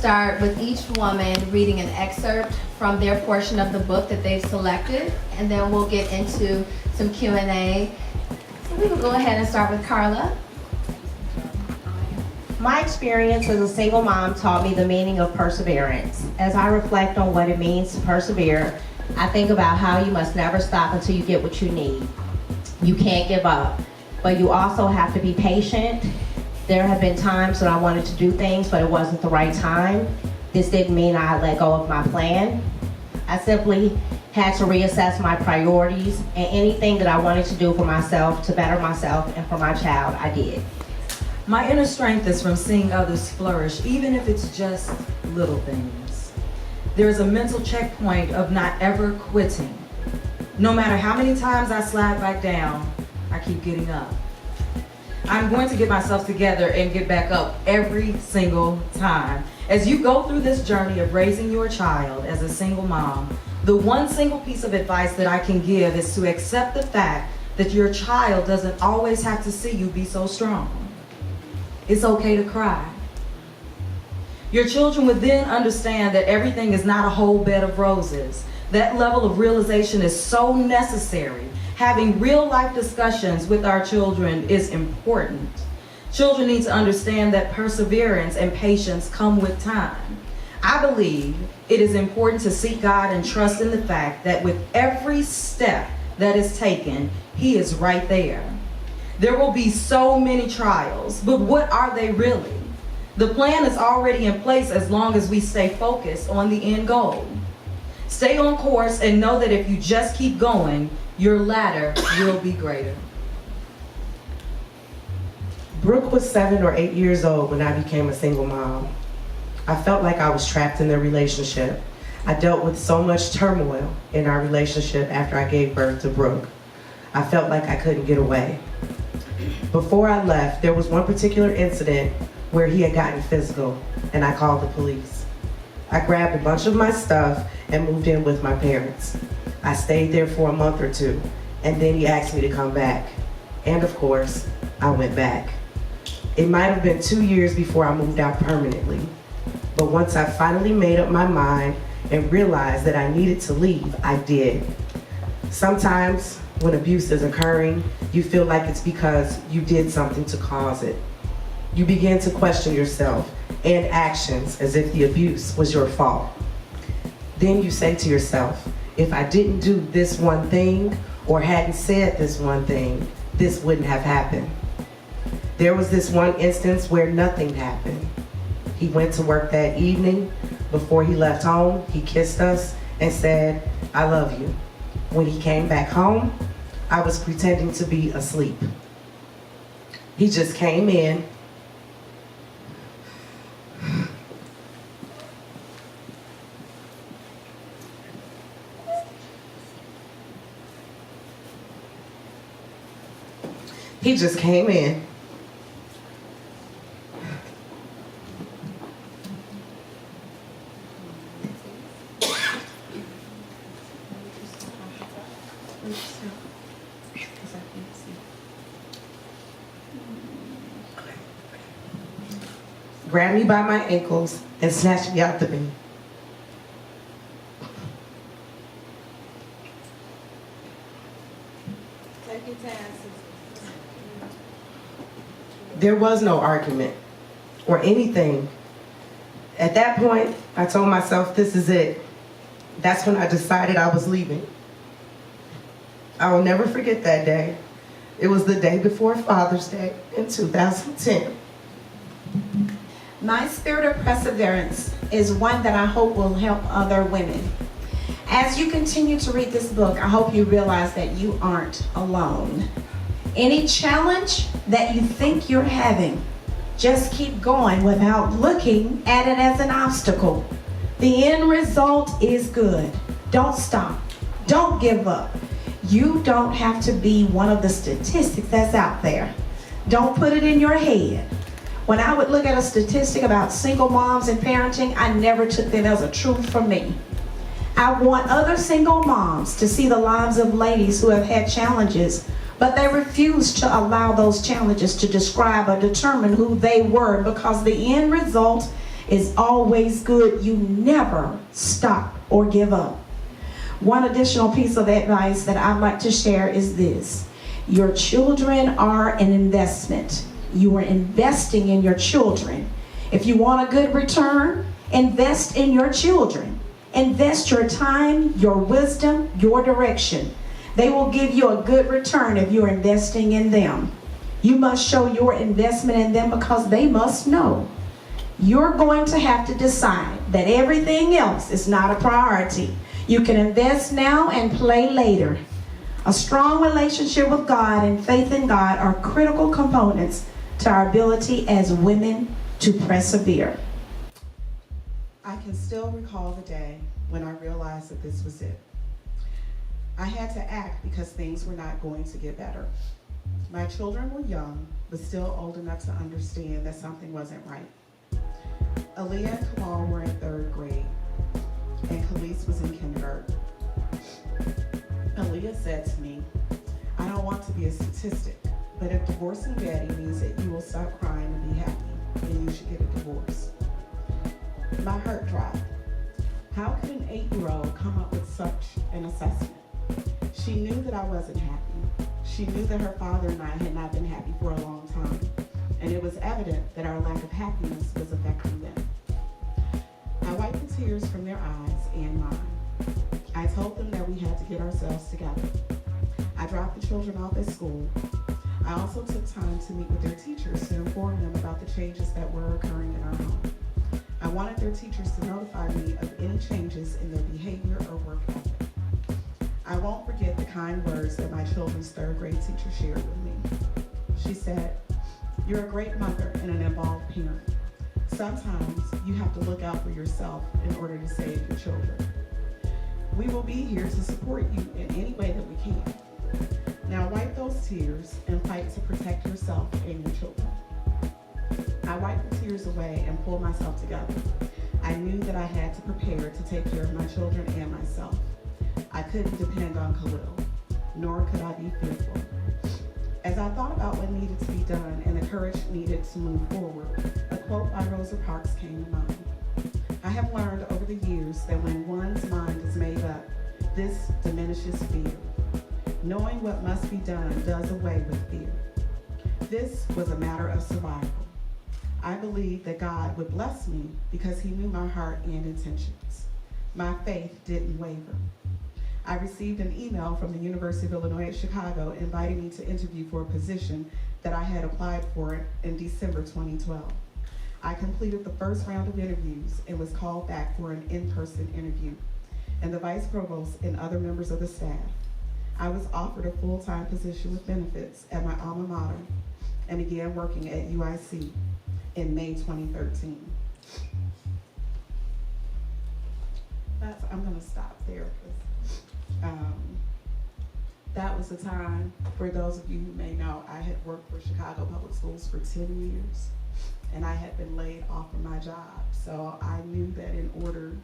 start with each woman reading an excerpt from their portion of the book that they've selected, and then we'll get into some Q&A. So we will go ahead and start with Carla. My experience as a single mom taught me the meaning of perseverance. As I reflect on what it means to persevere, I think about how you must never stop until you get what you need. You can't give up, but you also have to be patient. There have been times when I wanted to do things, but it wasn't the right time. This didn't mean I let go of my plan. I simply had to reassess my priorities, and anything that I wanted to do for myself, to better myself and for my child, I did. My inner strength is from seeing others flourish, even if it's just little things. There's a mental checkpoint of not ever quitting. No matter how many times I slide back down, I keep getting up. I'm going to get myself together and get back up every single time. As you go through this journey of raising your child as a single mom, the one single piece of advice that I can give is to accept the fact that your child doesn't always have to see you be so strong. It's okay to cry. Your children would then understand that everything is not a whole bed of roses. That level of realization is so necessary. Having real life discussions with our children is important. Children need to understand that perseverance and patience come with time. I believe it is important to seek God and trust in the fact that with every step that is taken, He is right there. There will be so many trials, but what are they really? The plan is already in place as long as we stay focused on the end goal. Stay on course and know that if you just keep going, your ladder will be greater. Brooke was 7 or 8 years old when I became a single mom. I felt like I was trapped in the relationship. I dealt with so much turmoil in our relationship after I gave birth to Brooke. I felt like I couldn't get away. Before I left, there was one particular incident where he had gotten physical, and I called the police. I grabbed a bunch of my stuff and moved in with my parents. I stayed there for a month or two, and then he asked me to come back. And of course, I went back. It might have been 2 years before I moved out permanently, but once I finally made up my mind and realized that I needed to leave, I did. Sometimes when abuse is occurring, you feel like it's because you did something to cause it. You begin to question yourself and actions as if the abuse was your fault. Then you say to yourself, if I didn't do this one thing or hadn't said this one thing, this wouldn't have happened. There was this one instance where nothing happened. He went to work that evening. Before he left home, he kissed us and said, "I love you." When he came back home, I was pretending to be asleep. He just came in, grabbed me by my ankles, and snatched me out the bed. Take your time, sister. There was no argument or anything. At that point, I told myself, this is it. That's when I decided I was leaving. I will never forget that day. It was the day before Father's Day in 2010. My spirit of perseverance is one that I hope will help other women. As you continue to read this book, I hope you realize that you aren't alone. Any challenge that you think you're having, just keep going without looking at it as an obstacle. The end result is good. Don't stop. Don't give up. You don't have to be one of the statistics that's out there. Don't put it in your head. When I would look at a statistic about single moms and parenting, I never took that as a truth for me. I want other single moms to see the lives of ladies who have had challenges, but they refuse to allow those challenges to describe or determine who they were, because the end result is always good. You never stop or give up. One additional piece of advice that I'd like to share is this. Your children are an investment. You are investing in your children. If you want a good return, invest in your children. Invest your time, your wisdom, your direction. They will give you a good return if you're investing in them. You must show your investment in them because they must know. You're going to have to decide that everything else is not a priority. You can invest now and play later. A strong relationship with God and faith in God are critical components to our ability as women to persevere. I can still recall the day when I realized that this was it. I had to act because things were not going to get better. My children were young, but still old enough to understand that something wasn't right. Aaliyah and Kamal were in 3rd grade, and Khalees was in kindergarten. Aaliyah said to me, "I don't want to be a statistic, but if divorcing daddy means that you will stop crying and be happy, then you should get a divorce." My heart dropped. How could an 8-year-old come up with such an assessment? She knew that I wasn't happy. She knew that her father and I had not been happy for a long time, and it was evident that our lack of happiness was affecting them. I wiped the tears from their eyes and mine. I told them that we had to get ourselves together. I dropped the children off at school. I also took time to meet with their teachers to inform them about the changes that were occurring in our home. I wanted their teachers to notify me of any changes in their behavior or work ethic. I won't forget the kind words that my children's 3rd grade teacher shared with me. She said, "You're a great mother and an involved parent. Sometimes you have to look out for yourself in order to save your children. We will be here to support you in any way that we can. Now wipe those tears and fight to protect yourself and your children." I wiped the tears away and pulled myself together. I knew that I had to prepare to take care of my children and myself. I couldn't depend on Khalil, nor could I be fearful. As I thought about what needed to be done and the courage needed to move forward, a quote by Rosa Parks came to mind. I have learned over the years that when one's mind is made up, this diminishes fear. Knowing what must be done does away with fear. This was a matter of survival. I believed that God would bless me because he knew my heart and intentions. My faith didn't waver. I received an email from the University of Illinois at Chicago inviting me to interview for a position that I had applied for in December 2012. I completed the first round of interviews and was called back for an in-person interview, and the vice provost and other members of the staff. I was offered a full-time position with benefits at my alma mater and began working at UIC in May 2013. I'm gonna stop there because that was the time, for those of you who may know, I had worked for Chicago Public Schools for 10 years and I had been laid off from my job. So I knew that in order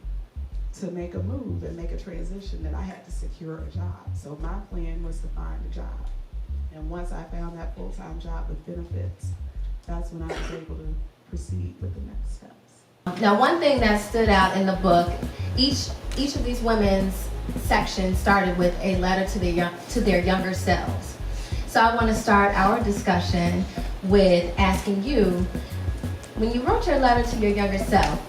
to make a move and make a transition that I had to secure a job. So my plan was to find a job. And once I found that full-time job with benefits, that's when I was able to proceed with the next steps. Now, one thing that stood out in the book, each of these women's sections started with a letter to their younger selves. So I want to start our discussion with asking you, when you wrote your letter to your younger self,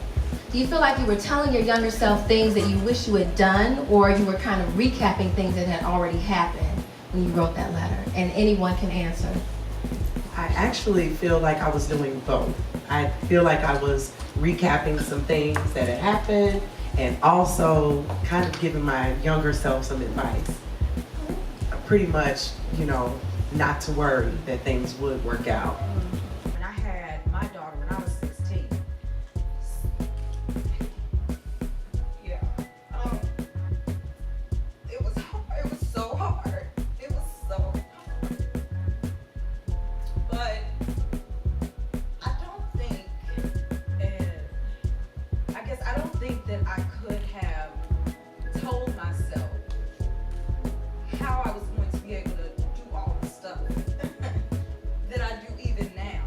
do you feel like you were telling your younger self things that you wish you had done, or you were kind of recapping things that had already happened when you wrote that letter? And anyone can answer. I actually feel like I was doing both. I feel like I was recapping some things that had happened and also kind of giving my younger self some advice. Pretty much, not to worry that things would work out. When I had my daughter when I was 16, it was hard. It was so hard. It was so hard. But I don't think that I could have told myself how I was going to be able to do all the stuff that I do even now.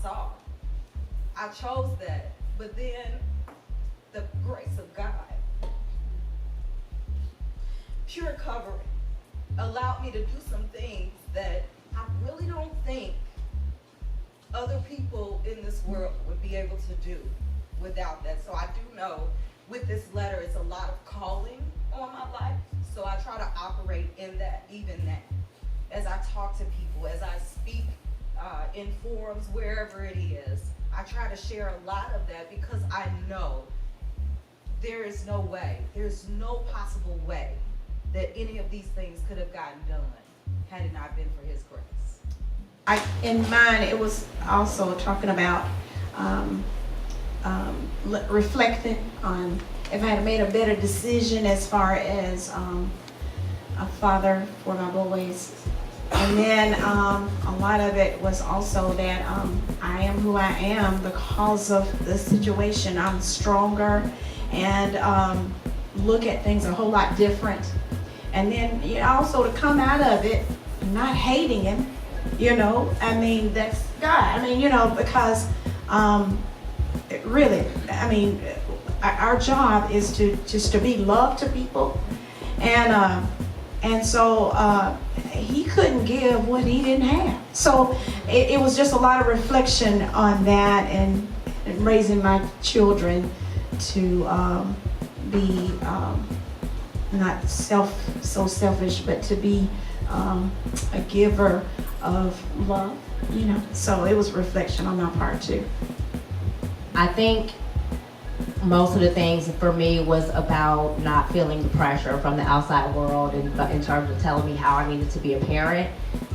saw. I chose that, but then the grace of God, pure covering, allowed me to do some things that I really don't think other people in this world would be able to do without that. So I do know with this letter, it's a lot of calling on my life. So I try to operate in that, even that. As I talk to people, as I speak in forums, wherever it is, I try to share a lot of that because I know there is no way, there's no possible way that any of these things could have gotten done had it not been for his grace. In mine, it was also talking about reflecting on if I had made a better decision as far as a father for my boys. And then a lot of it was also that I am who I am because of the situation. I'm stronger and look at things a whole lot different. And then also to come out of it, not hating him, I mean, that's God. I mean, because really, I mean, our job is to just to be love to people. And so he couldn't give what he didn't have. So it was just a lot of reflection on that and raising my children to be not so selfish, but to be a giver of love, So it was reflection on my part too. I think most of the things for me was about not feeling the pressure from the outside world in terms of telling me how I needed to be a parent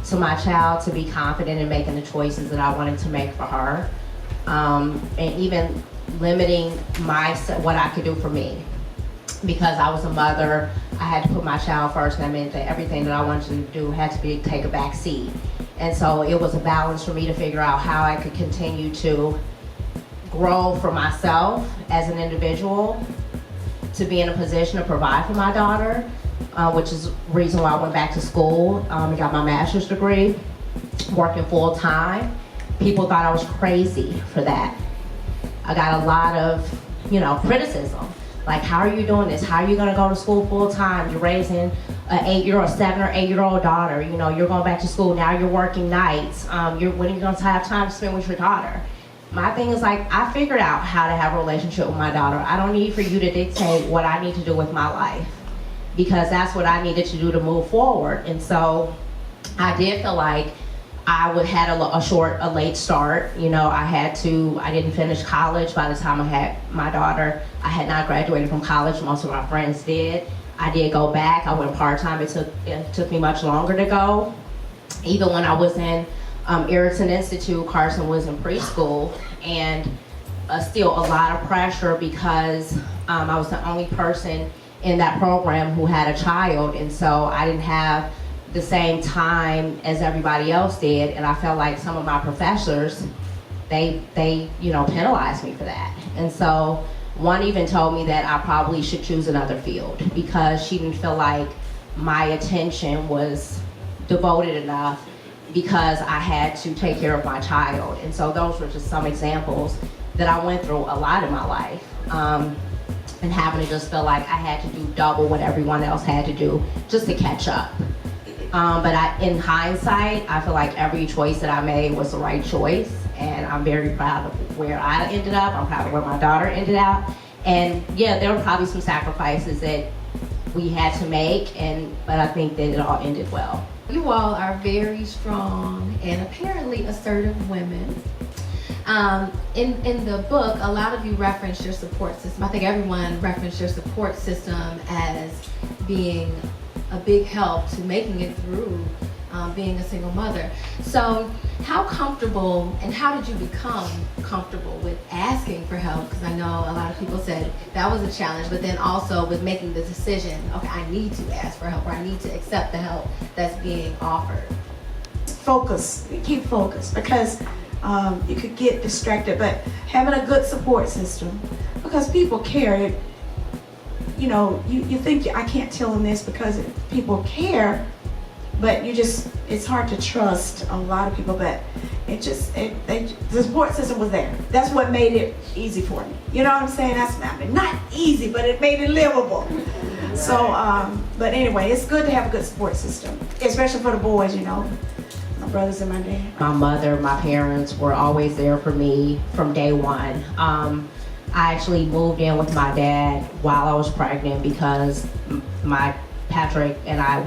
to my child, to be confident in making the choices that I wanted to make for her, and even limiting what I could do for me. Because I was a mother, I had to put my child first, and that meant that everything that I wanted to do had to take a back seat. And so it was a balance for me to figure out how I could continue to grow for myself as an individual, to be in a position to provide for my daughter, which is the reason why I went back to school and got my master's degree, working full time. People thought I was crazy for that. I got a lot of, criticism. Like, how are you doing this? How are you gonna go to school full time? You're raising a 7 or 8 year old daughter. You're going back to school, now you're working nights. When are you gonna have time to spend with your daughter? My thing is, like, I figured out how to have a relationship with my daughter. I don't need for you to dictate what I need to do with my life, because that's what I needed to do to move forward. And so I did feel like I had a late start. I didn't finish college by the time I had my daughter. I had not graduated from college. Most of my friends did. I did go back. I went part-time. It took me much longer to go. Even when I was in Erickson Institute, Carson was in preschool, and still a lot of pressure because I was the only person in that program who had a child, and so I didn't have the same time as everybody else did, and I felt like some of my professors, they penalized me for that. And so one even told me that I probably should choose another field because she didn't feel like my attention was devoted enough because I had to take care of my child. And so those were just some examples that I went through a lot in my life, and having to just feel like I had to do double what everyone else had to do just to catch up. But in hindsight, I feel like every choice that I made was the right choice, and I'm very proud of where I ended up. I'm proud of where my daughter ended up. And yeah, there were probably some sacrifices that we had to make, but I think that it all ended well. You all are very strong and apparently assertive women. In the book, a lot of you referenced your support system. I think everyone referenced your support system as being a big help to making it through being a single mother. So how comfortable and how did you become comfortable with asking for help? Because I know a lot of people said that was a challenge, but then also with making the decision, okay, I need to ask for help, or I need to accept the help that's being offered. Focus, keep focused, because you could get distracted, but having a good support system, because people care. You think I can't tell them this because people care, but it's hard to trust a lot of people. But the support system was there. That's what made it easy for me. You know what I'm saying? Not easy, but it made it livable. So, but anyway, it's good to have a good support system, especially for the boys, you know, my brothers and my dad. My mother, my parents were always there for me from day one. I actually moved in with my dad while I was pregnant because my Patrick and I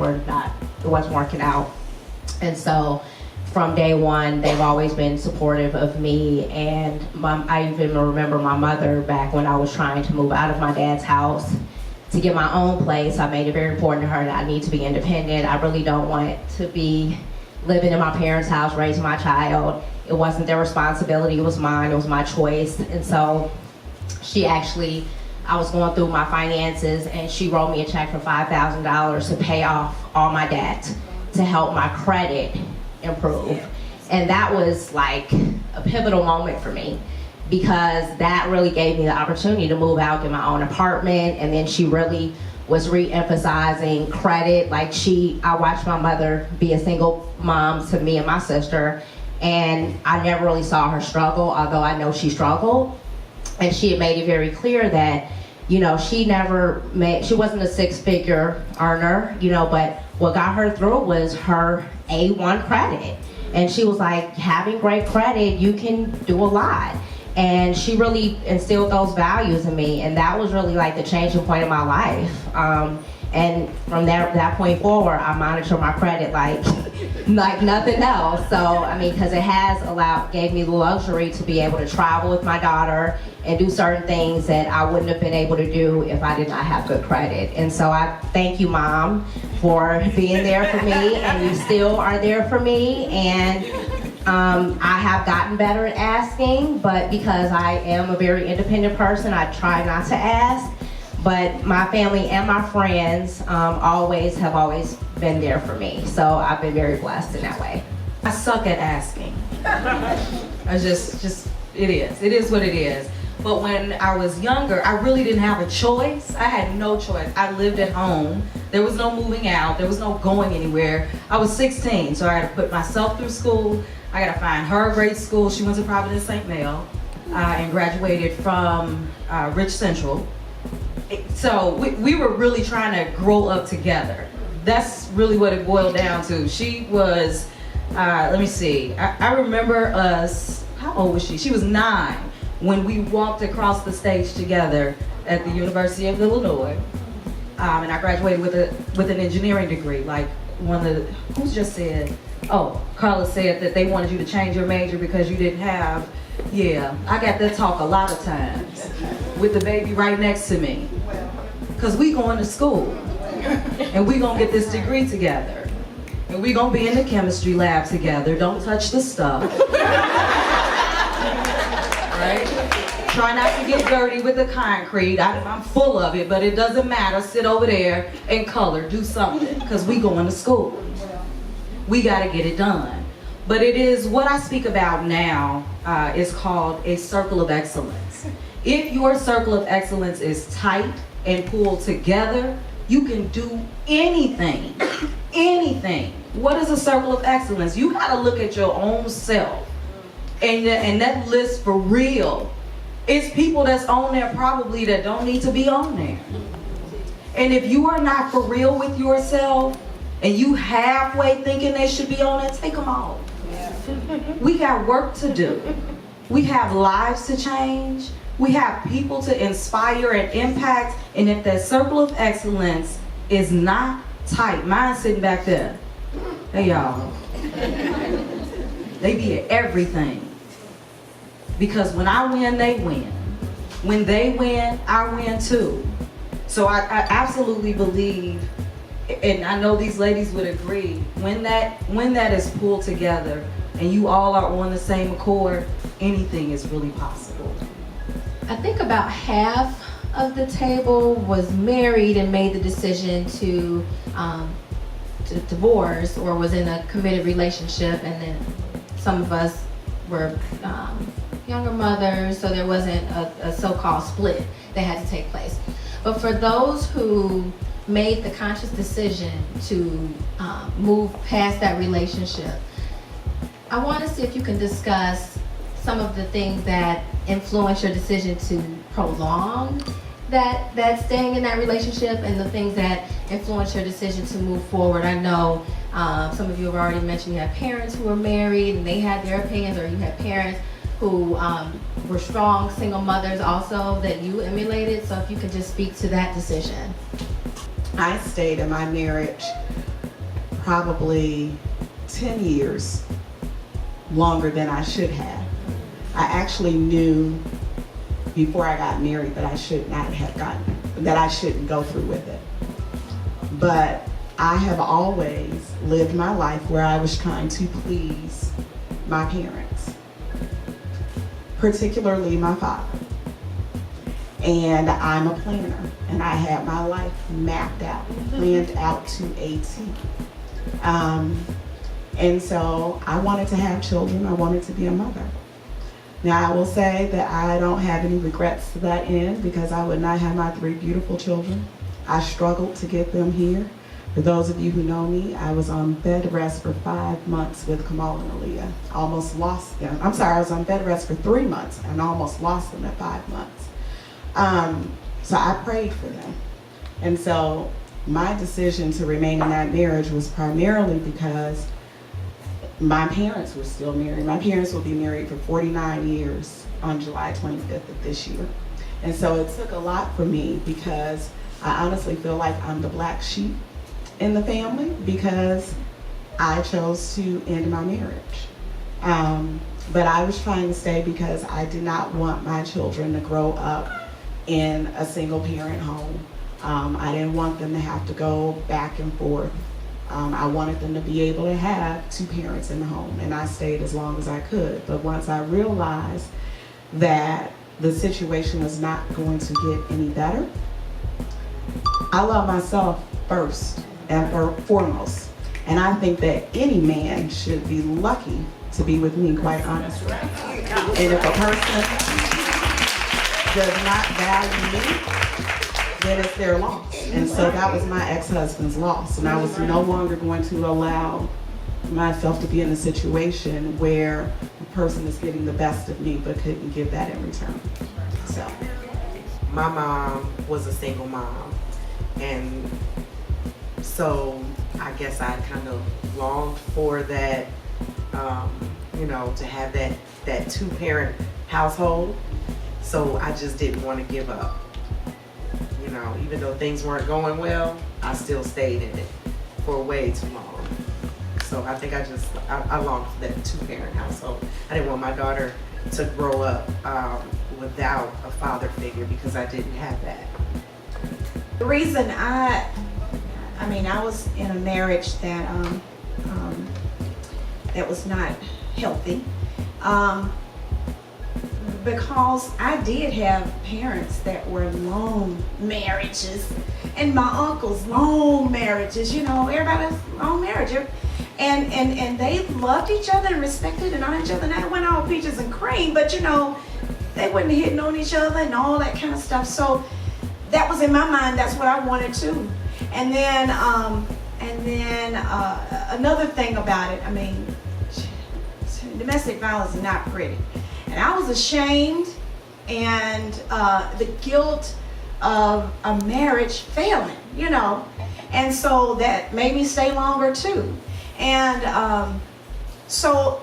it wasn't working out. And so from day one, they've always been supportive of me. And I even remember my mother back when I was trying to move out of my dad's house to get my own place. I made it very important to her that I need to be independent. I really don't want to be living in my parents' house, raising my child. It wasn't their responsibility, it was mine, it was my choice. And so I was going through my finances and she wrote me a check for $5,000 to pay off all my debt to help my credit improve. And that was like a pivotal moment for me because that really gave me the opportunity to move out, get my own apartment. And then she really was re-emphasizing credit. Like I watched my mother be a single mom to me and my sister, and I never really saw her struggle, although I know she struggled. And she had made it very clear that, you know, she wasn't a six-figure earner, you know, but what got her through was her A1 credit. And she was like, having great credit, you can do a lot. And she really instilled those values in me, and that was really like the changing point in my life. And from that point forward, I monitor my credit like nothing else. So, I mean, because it gave me the luxury to be able to travel with my daughter and do certain things that I wouldn't have been able to do if I did not have good credit. And so I thank you, Mom, for being there for me, and you still are there for me. And I have gotten better at asking, but because I am a very independent person, I try not to ask. But my family and my friends have always been there for me. So I've been very blessed in that way. I suck at asking. It is what it is. But when I was younger, I really didn't have a choice. I had no choice. I lived at home. There was no moving out. There was no going anywhere. I was 16, so I had to put myself through school. I got to find her a great school. She went to Providence St. Mel and graduated from Rich Central. So we were really trying to grow up together. That's really what it boiled down to. She was, let me see, I remember us, how old was she? She was 9 when we walked across the stage together at the University of Illinois. And I graduated with an engineering degree. Like who just said, Carla said that they wanted you to change your major because you didn't have, I got that talk a lot of times with the baby right next to me. Because we going to school and we gonna get this degree together. And we gonna be in the chemistry lab together. Don't touch the stuff. Right? Try not to get dirty with the concrete. I'm full of it, but it doesn't matter. Sit over there and color, do something, because we going to school. We gotta get it done. But it is, what I speak about now is called a circle of excellence. If your circle of excellence is tight and pulled together, you can do anything, anything. What is a circle of excellence? You gotta look at your own self. And that list for real, it's people that's on there probably that don't need to be on there. And if you are not for real with yourself and you halfway thinking they should be on it, take them off. We got work to do. We have lives to change. We have people to inspire and impact. And if that circle of excellence is not tight, mine's sitting back there. Hey y'all. They be at everything. Because when I win, they win. When they win, I win too. So I absolutely believe, and I know these ladies would agree, when that is pulled together and you all are on the same accord, anything is really possible. I think about half of the table was married and made the decision to divorce or was in a committed relationship, and then some of us were younger mothers, so there wasn't a so-called split that had to take place. But for those who made the conscious decision to move past that relationship, I want to see if you can discuss some of the things that influence your decision to prolong that staying in that relationship, and the things that influence your decision to move forward. I know some of you have already mentioned you have parents who were married and they had their opinions, or you had parents who were strong single mothers also that you emulated. So if you could just speak to that decision. I stayed in my marriage probably 10 years longer than I should have. I actually knew before I got married that I shouldn't go through with it. But I have always lived my life where I was trying to please my parents, particularly my father. And I'm a planner, and I had my life mapped out, planned out to a T. And so I wanted to have children. I wanted to be a mother. Now I will say that I don't have any regrets to that end, because I would not have my 3 beautiful children. I struggled to get them here. For those of you who know me, I was on bed rest for 5 months with Kamal and Aaliyah. Almost lost them. I'm sorry, I was on bed rest for 3 months and almost lost them at 5 months. So I prayed for them. And so my decision to remain in that marriage was primarily because my parents were still married. My parents will be married for 49 years on July 25th of this year. And so it took a lot for me, because I honestly feel like I'm the black sheep in the family, because I chose to end my marriage. But I was trying to stay because I did not want my children to grow up in a single parent home. I didn't want them to have to go back and forth. I wanted them to be able to have 2 parents in the home, and I stayed as long as I could. But once I realized that the situation was not going to get any better, I love myself first and foremost. And I think that any man should be lucky to be with me, quite honestly. And if a person does not value me, then it's their loss. And so that was my ex-husband's loss. And I was no longer going to allow myself to be in a situation where the person is getting the best of me but couldn't give that in return. So My mom was a single mom, and so I guess I kind of longed for that, to have that 2-parent household. So I just didn't want to give up. Even though things weren't going well, I still stayed in it for way too long. So I think I longed for that 2-parent household. I didn't want my daughter to grow up without a father figure, because I didn't have that. The reason I was in a marriage that that was not healthy, because I did have parents that were long marriages, and my uncles long marriages. Everybody's long marriage, and they loved each other and respected and honored each other. And that went all peaches and cream, but they wasn't hitting on each other and all that kind of stuff. So that was in my mind. That's what I wanted too. And then another thing about it, domestic violence is not pretty. And I was ashamed, and the guilt of a marriage failing, and so that made me stay longer too. And also,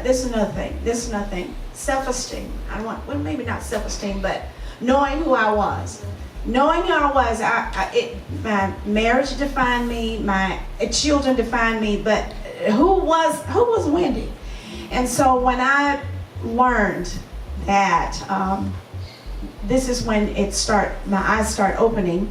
this is another thing, self-esteem. Maybe not self-esteem, but knowing who I was. My marriage defined me, my children defined me, but who was Wendy? And so when I learned that, this is when my eyes start opening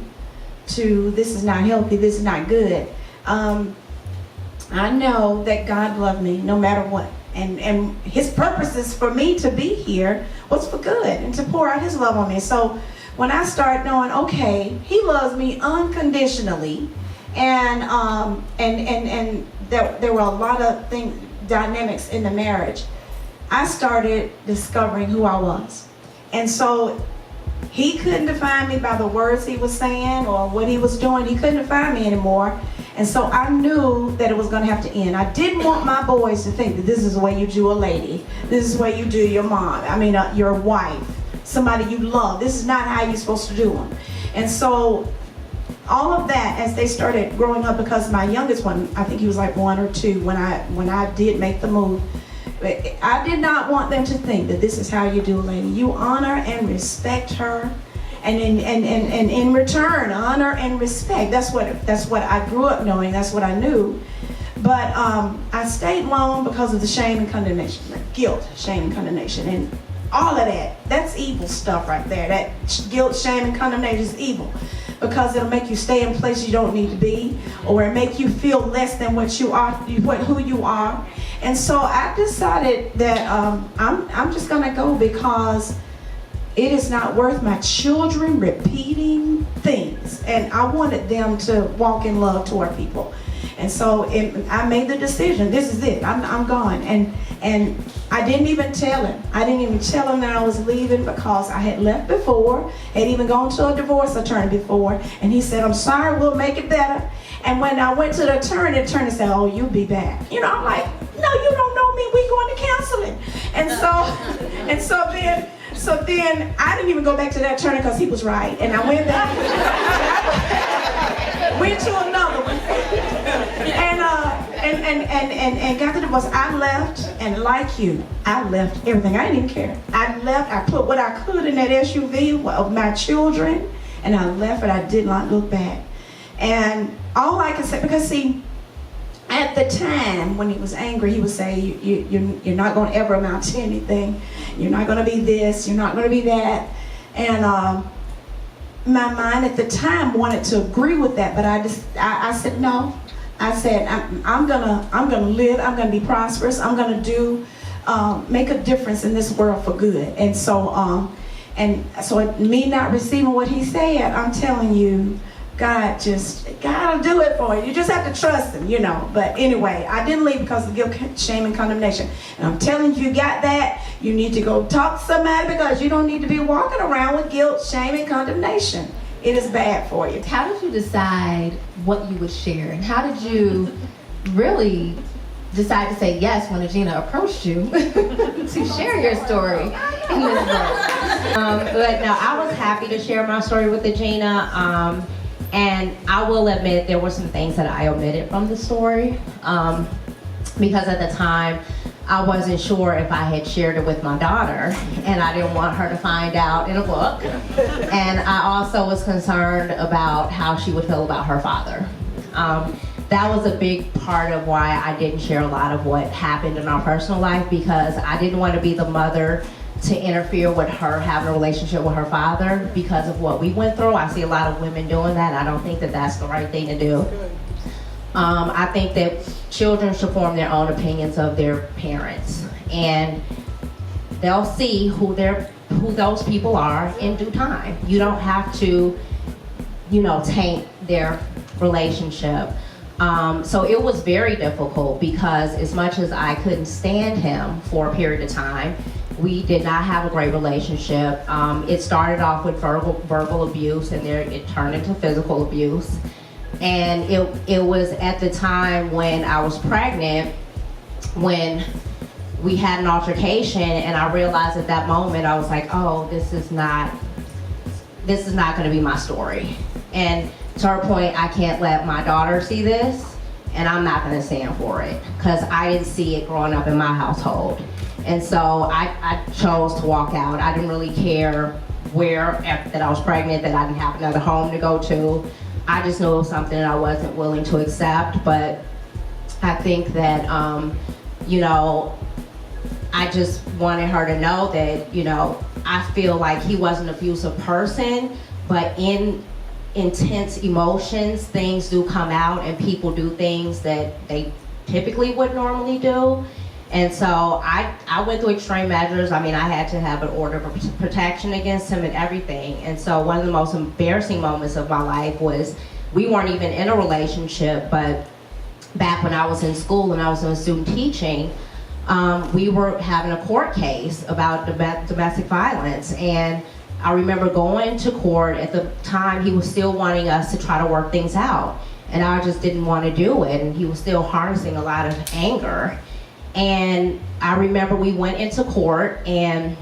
to, this is not healthy, this is not good. I know that God loved me no matter what. And his purposes for me to be here was for good and to pour out his love on me. So when I start knowing, okay, he loves me unconditionally, and there were a lot of dynamics in the marriage, I started discovering who I was. And so he couldn't define me by the words he was saying or what he was doing. He couldn't define me anymore. And so I knew that it was going to have to end. I didn't want my boys to think that this is the way you do a lady. This is the way you do your mom. I mean, your wife, somebody you love. This is not how you're supposed to do them. And so all of that, as they started growing up, because my youngest one, I think he was like 1 or 2 when I did make the move. I did not want them to think that this is how you do a lady. You honor and respect her, and in return, honor and respect. That's what I grew up knowing. That's what I knew. But I stayed long because of the shame and condemnation, like guilt, shame and condemnation, and all of that. That's evil stuff right there. That guilt, shame, and condemnation is evil, because it'll make you stay in places you don't need to be, or it make you feel less than what you are, who you are. And so I decided that I'm just gonna go, because it is not worth my children repeating things, and I wanted them to walk in love toward people. And so I made the decision. This is it. I'm gone. And I didn't even tell him. I didn't even tell him that I was leaving, because I had left before, had even gone to a divorce attorney before, and he said, "I'm sorry, we'll make it better." And when I went to the attorney said, "Oh, you'll be back." You know, I'm like, "No, you don't know me. We're going to counseling." And so then I didn't even go back to that attorney, because he was right. And I went back, went to another one, and got the divorce. I left, and like you, I left everything. I didn't even care. I left. I put what I could in that SUV of my children, and I left, and I did not look back. And all I can say, because see, at the time when he was angry, he would say, you're not going to ever amount to anything. You're not going to be this. You're not going to be that. And my mind at the time wanted to agree with that, but I said no. I said I'm gonna live. I'm gonna be prosperous. I'm gonna make a difference in this world for good. And so me not receiving what he said, I'm telling you, God will do it for you. You just have to trust him, you know. But anyway, I didn't leave because of guilt, shame, and condemnation. And I'm telling you, got that, you need to go talk to somebody, because you don't need to be walking around with guilt, shame, and condemnation. It is bad for you. How did you decide what you would share? And how did you really decide to say yes when Aginah approached you to share your story in this book? But no, I was happy to share my story with Aginah. And I will admit there were some things that I omitted from the story, because at the time I wasn't sure if I had shared it with my daughter, and I didn't want her to find out in a book. And I also was concerned about how she would feel about her father. That was a big part of why I didn't share a lot of what happened in our personal life, because I didn't want to be the mother to interfere with her having a relationship with her father because of what we went through. I see a lot of women doing that. I don't think that that's the right thing to do. I think that children should form their own opinions of their parents, and they'll see who those people are in due time. You don't have to, taint their relationship. So it was very difficult, because as much as I couldn't stand him for a period of time, we did not have a great relationship. It started off with verbal abuse, and it turned into physical abuse. And it was at the time when I was pregnant, when we had an altercation, and I realized at that moment, I was like, oh, this is not going to be my story. And to her point, I can't let my daughter see this, and I'm not going to stand for it, because I didn't see it growing up in my household. And so I chose to walk out. I didn't really care that I was pregnant, that I didn't have another home to go to. I just knew it was something that I wasn't willing to accept. But I think that, I just wanted her to know that, I feel like he was an abusive person, but in intense emotions, things do come out, and people do things that they typically would normally do. And so I went through extreme measures. I mean, I had to have an order of protection against him and everything. And so one of the most embarrassing moments of my life was, we weren't even in a relationship, but back when I was in school and I was in student teaching, we were having a court case about domestic violence. And I remember going to court. At the time, he was still wanting us to try to work things out. and I just didn't want to do it, and he was still harnessing a lot of anger. And I remember we went into court, and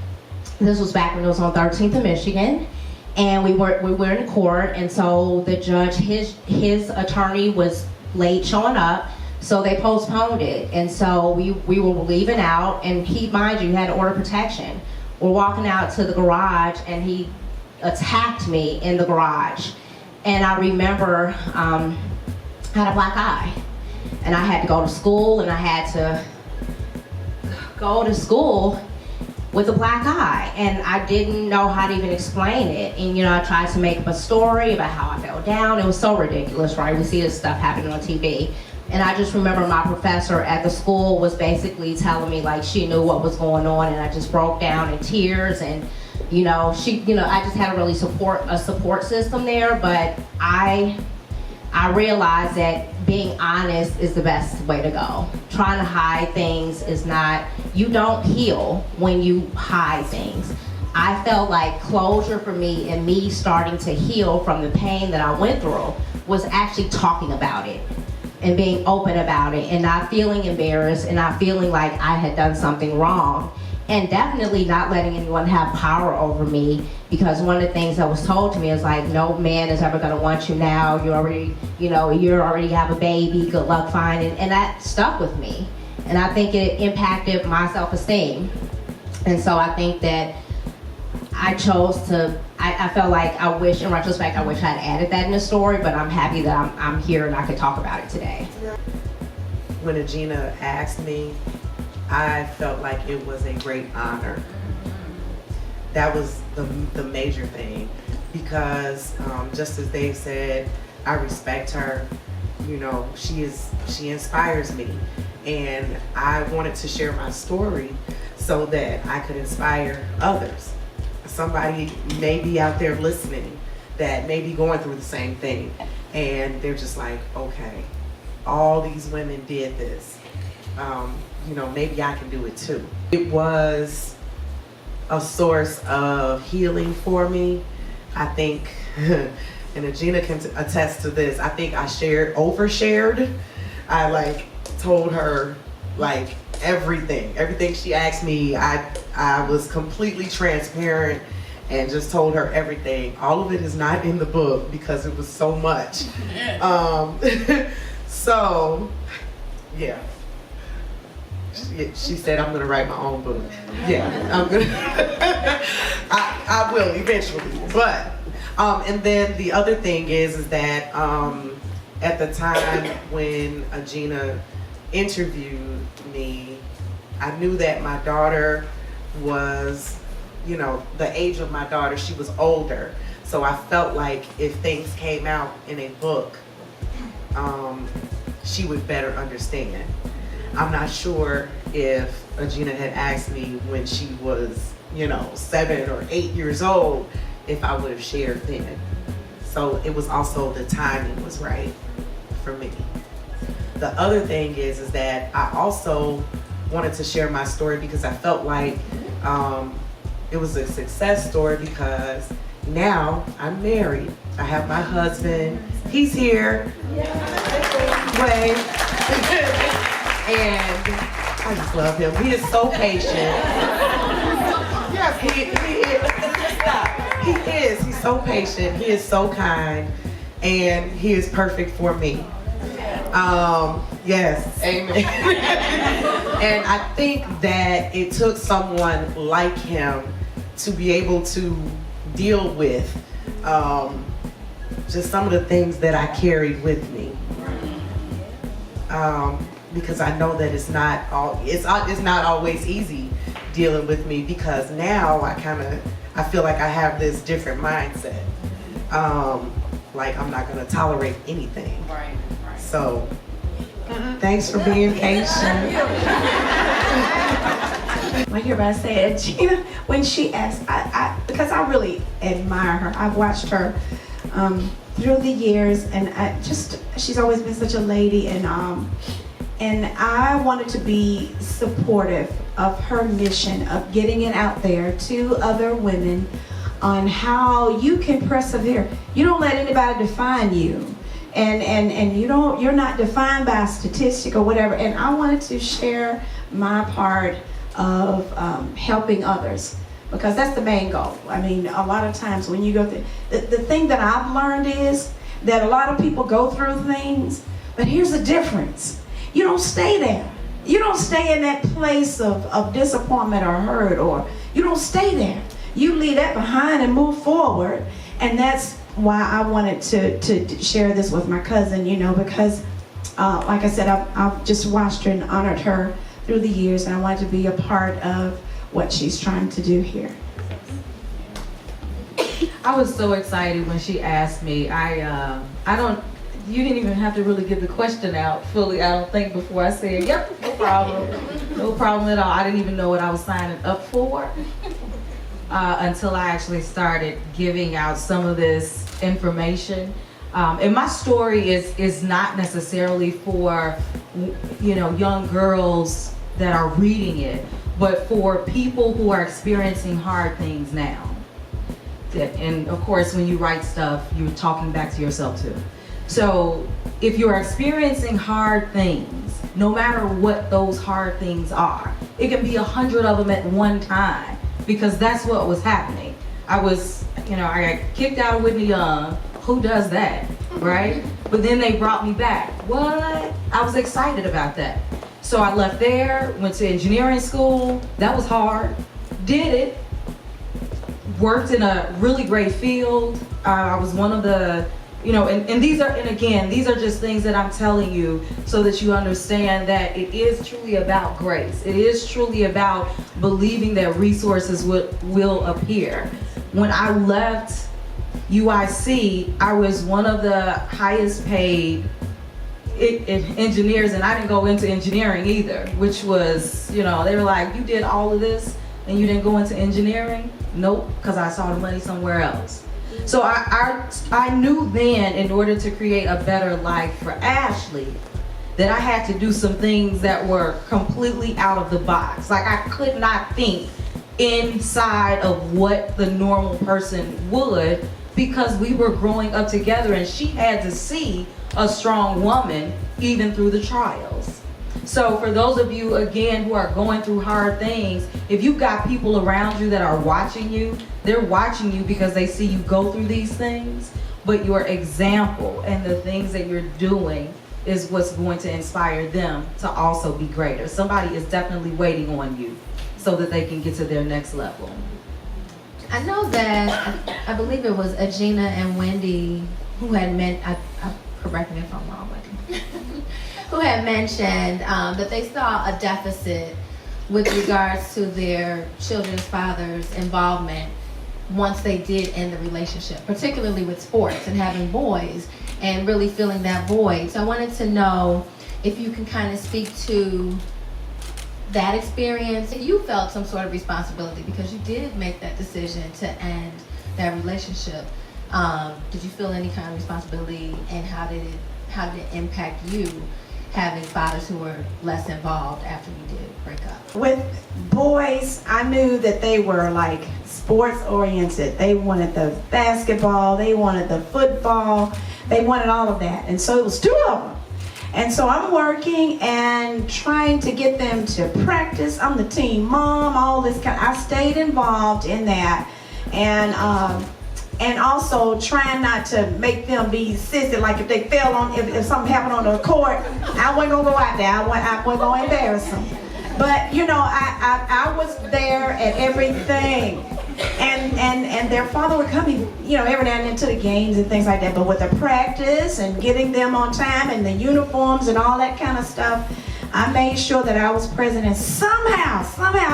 this was back when it was on 13th in Michigan, and we were in court, and so the judge, his attorney was late showing up, so they postponed it. And so we were leaving out, and mind you, had order protection. We're walking out to the garage, and he attacked me in the garage. And I remember I had a black eye, and I had to go to school, and I had to go to school with a black eye, and I didn't know how to even explain it. And I tried to make up a story about how I fell down. It was so ridiculous, right? We see this stuff happening on TV. And I just remember my professor at the school was basically telling me like she knew what was going on, and I just broke down in tears. And I just had a really support system there. But I realized that being honest is the best way to go. Trying to hide things is not, you don't heal when you hide things. I felt like closure for me, and me starting to heal from the pain that I went through, was actually talking about it and being open about it, and not feeling embarrassed, and not feeling like I had done something wrong. And definitely not letting anyone have power over me, because one of the things that was told to me is like, no man is ever gonna want you now. You already have a baby, good luck finding. And that stuck with me. And I think it impacted my self-esteem. And so I think that I felt like in retrospect, I wish I had added that in the story, but I'm happy that I'm here and I could talk about it today. When Aginah asked me, I felt like it was a great honor. That was the major thing, because just as Dave said, I respect her. She inspires me, and I wanted to share my story so that I could inspire others. Somebody may be out there listening that may be going through the same thing, and they're just like, okay, all these women did this. Maybe I can do it too. It was a source of healing for me. I think, and Aginah can attest to this, I think I overshared. I told her everything she asked me. I was completely transparent and just told her everything. All of it is not in the book because it was so much. So, yeah. She said, I'm gonna write my own book. Yeah, I'm gonna, I will eventually. But, and then the other thing is that at the time when Aginah interviewed me, I knew that my daughter was, the age of my daughter, she was older. So I felt like if things came out in a book, she would better understand. I'm not sure if Aginah had asked me when she was, 7 or 8 years old, if I would have shared then. So it was also the timing was right for me. The other thing is that I also wanted to share my story because I felt like it was a success story, because now I'm married. I have my husband. He's here. Wave. And I just love him. He is so patient. Yes, he is. He's so patient. He is so kind. And he is perfect for me. Yes, amen. And I think that it took someone like him to be able to deal with just some of the things that I carried with me. Because I know that it's not always easy dealing with me, because now I feel like I have this different mindset. Like I'm not gonna tolerate anything. Right. So thanks for being patient. I hear about say Aginah, when she asked, because I really admire her. I've watched her through the years, and she's always been such a lady, and I wanted to be supportive of her mission of getting it out there to other women on how you can persevere. You don't let anybody define you. and you're not defined by a statistic or whatever. And I wanted to share my part of helping others, because that's the main goal. I mean, a lot of times when you go through, the thing that I've learned is that a lot of people go through things, but here's the difference. You don't stay there. You don't stay in that place of disappointment or hurt, or you don't stay there. You leave that behind and move forward. And that's why I wanted to share this with my cousin, because like I said, I've just watched her and honored her through the years, and I wanted to be a part of what she's trying to do here. I was so excited when she asked me. You didn't even have to really get the question out fully, I don't think, before I said, yep, no problem. No problem at all. I didn't even know what I was signing up for until I actually started giving out some of this information. And my story is not necessarily for, young girls that are reading it, but for people who are experiencing hard things now. And of course, when you write stuff, you're talking back to yourself too. So if you're experiencing hard things, no matter what those hard things are, it can be 100 of them at one time, because that's what was happening. I got kicked out of Whitney Young. Who does that, right? But then they brought me back. What? I was excited about that. So I left there, went to engineering school. That was hard. Did it. Worked in a really great field. I was one of the, these are just things that I'm telling you so that you understand that it is truly about grace. It is truly about believing that resources will appear. When I left UIC, I was one of the highest paid engineers, and I didn't go into engineering either, which was, they were like, you did all of this and you didn't go into engineering? Nope, because I saw the money somewhere else. So I knew then, in order to create a better life for Ashley, that I had to do some things that were completely out of the box. Like, I could not think inside of what the normal person would, because we were growing up together and she had to see a strong woman even through the trials. So for those of you, again, who are going through hard things, if you've got people around you that are watching you, they're watching you because they see you go through these things, but your example and the things that you're doing is what's going to inspire them to also be greater. Somebody is definitely waiting on you so that they can get to their next level. I know that, I believe it was Aginah and Wendy who had correct me if I'm wrong, Wendy, who had mentioned that they saw a deficit with regards to their children's father's involvement once they did end the relationship, particularly with sports and having boys and really feeling that void. So I wanted to know if you can kind of speak to that experience. You felt some sort of responsibility because you did make that decision to end that relationship. Did you feel any kind of responsibility, and how did it impact you having fathers who were less involved after you did break up? With boys, I knew that they were like sports oriented. They wanted the basketball, they wanted the football, they wanted all of that. And so it was 2 of them. And so I'm working and trying to get them to practice. I'm the team mom, all this I stayed involved in that. And also trying not to make them be sissy. Like if they fell on, if something happened on the court, I wasn't gonna go out there. I wasn't gonna embarrass them. But I was there at everything. And their father would come, every now and then to the games and things like that. But with the practice and getting them on time and the uniforms and all that kind of stuff, I made sure that I was present. And somehow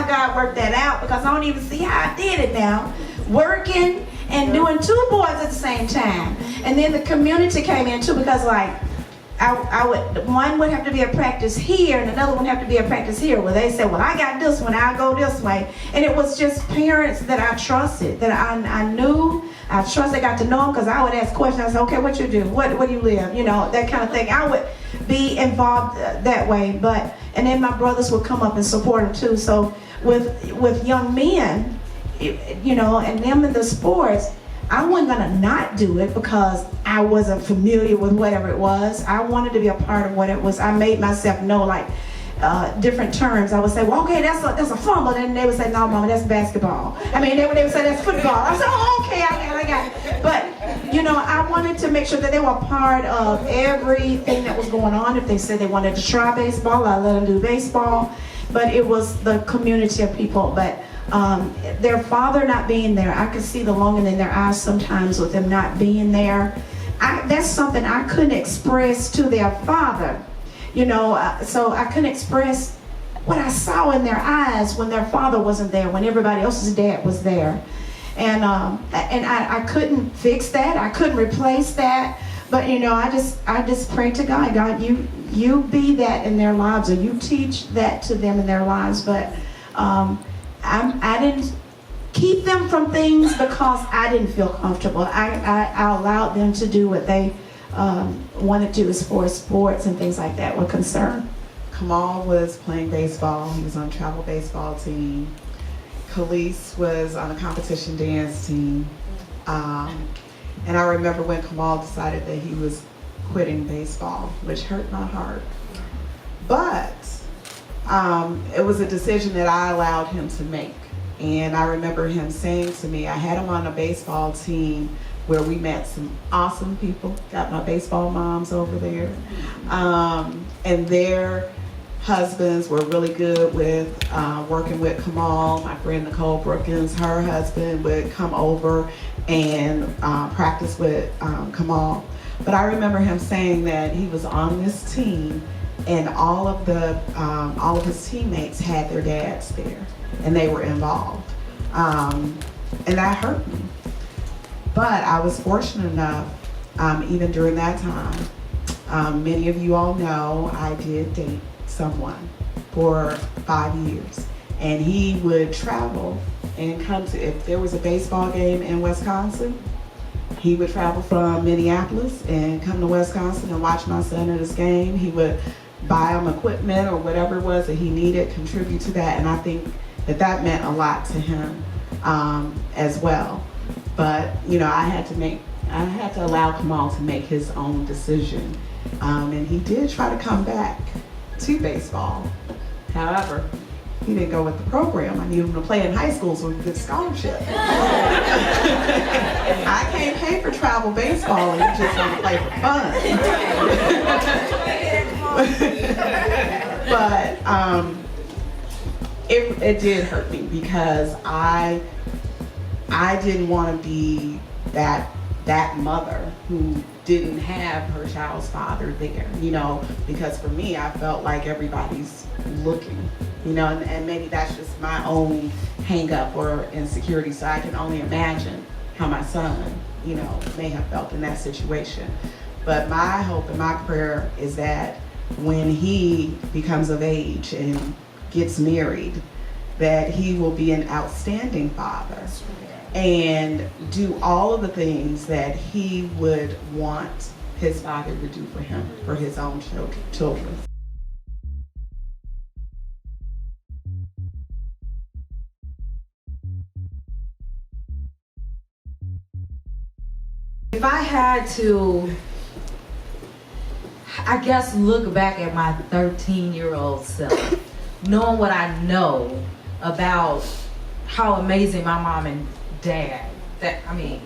God worked that out, because I don't even see how I did it now. Working and doing 2 boys at the same time. And then the community came in too, because one would have to be a practice here and another one would have to be a practice here. Well, they said, well, I got this one, I'll go this way. And it was just parents that I trusted, that I knew, I trusted, got to know them, because I would ask questions. I said, okay, what you do? Where do you live? That kind of thing. I would be involved that way. And then my brothers would come up and support them too. So with young men, and them in the sports, I wasn't gonna not do it because I wasn't familiar with whatever it was. I wanted to be a part of what it was. I made myself know, like, different terms. I would say, well, okay, that's a fumble. And they would say, no, mama, that's basketball. I mean, they would say, that's football. I said, oh, okay, I got it. But, you know, I wanted to make sure that they were a part of everything that was going on. If they said they wanted to try baseball, I let them do baseball. But it was the community of people. But their father not being there, I could see the longing in their eyes sometimes with them not being there. That's something I couldn't express to their father. You know, so I couldn't express what I saw in their eyes when their father wasn't there, when everybody else's dad was there. And I couldn't fix that. I couldn't replace that. But, you know, I just prayed to God, God, you be that in their lives, or you teach that to them in their lives. But I didn't keep them from things because I didn't feel comfortable. I allowed them to do what they wanted to as far as sports and things like that were concerned. Kamal was playing baseball. He was on a travel baseball team. Khalees was on a competition dance team. And I remember when Kamal decided that he was quitting baseball, which hurt my heart. But it was a decision that I allowed him to make. And I remember him saying to me, I had him on a baseball team where we met some awesome people. Got my baseball moms over there. And their husbands were really good with working with Kamal. My friend Nicole Brookins, her husband would come over and practice with Kamal. But I remember him saying that he was on this team and all of his teammates had their dads there and they were involved. And that hurt me. But I was fortunate enough, even during that time, many of you all know I did date someone for 5 years. And he would travel and come to, if there was a baseball game in Wisconsin, he would travel from Minneapolis and come to Wisconsin and watch my son at his game. He would buy him equipment or whatever it was that he needed, contribute to that. And I think that meant a lot to him as well. But, you know, I had to allow Kamal to make his own decision. And he did try to come back to baseball. However, he didn't go with the program. I needed him to play in high school so he could get a scholarship. I can't pay for travel baseball and you just want to play for fun. But it did hurt me because I didn't want to be that mother who didn't have her child's father there, you know, because for me, I felt like everybody's looking, you know, and maybe that's just my own hang up or insecurity. So I can only imagine how my son, you know, may have felt in that situation. But my hope and my prayer is that when he becomes of age and gets married, that he will be an outstanding father and do all of the things that he would want his father to do for him, for his own children. If I had to, I guess, look back at my 13-year-old self, knowing what I know about how amazing my mom and dad, that, I mean,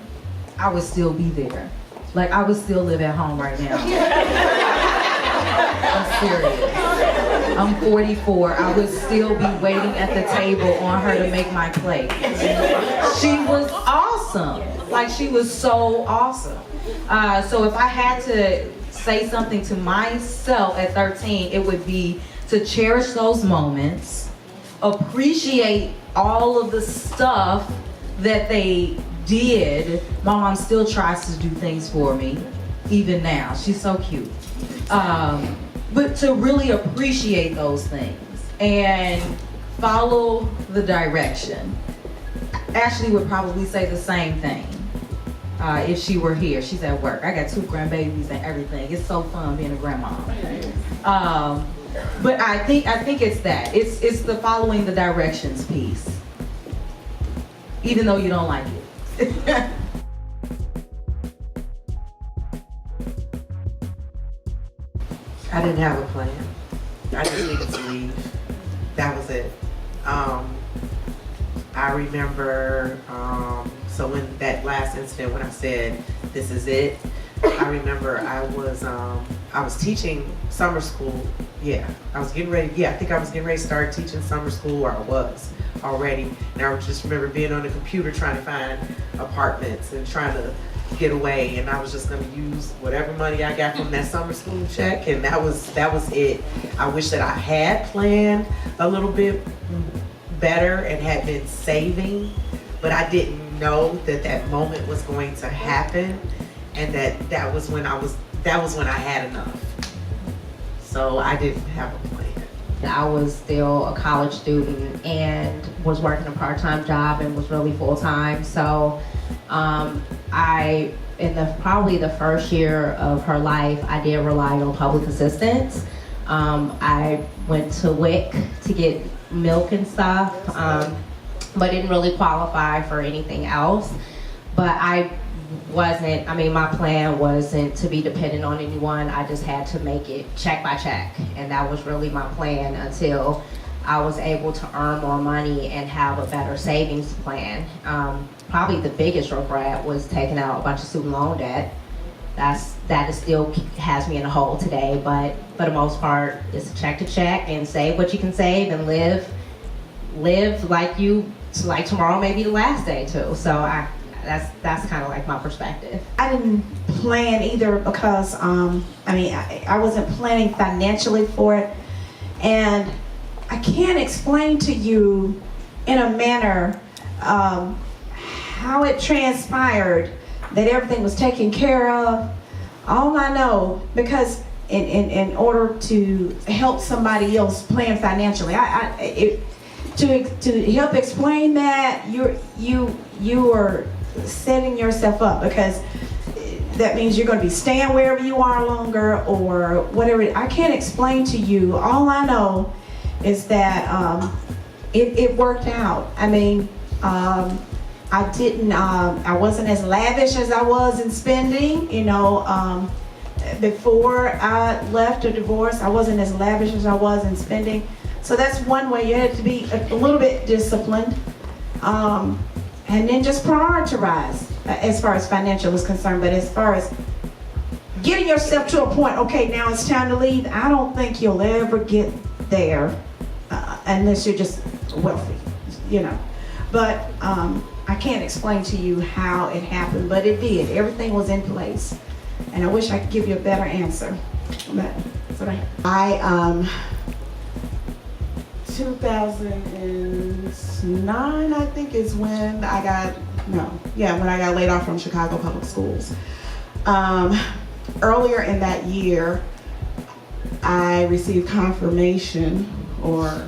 I would still be there. Like, I would still live at home right now. I'm serious. I'm 44. I would still be waiting at the table on her to make my plate. She was awesome. Like, she was so awesome. So if I had to say something to myself at 13, it would be to cherish those moments, appreciate all of the stuff that they did. My mom still tries to do things for me, even now. She's so cute. But to really appreciate those things and follow the direction. Ashley would probably say the same thing if she were here. She's at work. I got 2 grandbabies and everything. It's so fun being a grandma. But I think it's that. It's the following the directions piece, even though you don't like it. didn't have a plan. I just needed to leave. That was it. I remember, so when that last incident, when I said, this is it, I remember I was teaching summer school. Yeah, I was getting ready. I think I was getting ready to start teaching summer school, or I was already. And I just remember being on the computer trying to find apartments and trying to get away. And I was just going to use whatever money I got from that summer school check. And that was it. I wish that I had planned a little bit better and had been saving, but I didn't know that moment was going to happen, and that was when I had enough. So I didn't have a plan. I was still a college student and was working a part-time job and was really full-time. So probably the first year of her life, I did rely on public assistance. I went to WIC to get milk and stuff, but didn't really qualify for anything else. But my plan wasn't to be dependent on anyone. I just had to make it check by check. And that was really my plan until I was able to earn more money and have a better savings plan. Probably the biggest regret was taking out a bunch of student loan debt. That is still has me in a hole today, but for the most part, it's to check and save what you can save and live like tomorrow may be the last day too. So that's kind of like my perspective. I didn't plan either because I wasn't planning financially for it, and I can't explain to you in a manner how it transpired that everything was taken care of. All I know, because in order to help somebody else plan financially, to help explain that, you are setting yourself up, because that means you're going to be staying wherever you are longer or whatever. I can't explain to you. All I know is that it worked out. I wasn't as lavish as I was in spending, before I left a divorce. I wasn't as lavish as I was in spending. So that's one way. You had to be a little bit disciplined, and then just prioritize as far as financial is concerned. But as far as getting yourself to a point, okay, now it's time to leave, I don't think you'll ever get there unless you're just wealthy, But I can't explain to you how it happened, but it did. Everything was in place. And I wish I could give you a better answer. But that's what I 2009, I think, is when I got laid off from Chicago Public Schools. Earlier in that year, I received confirmation, or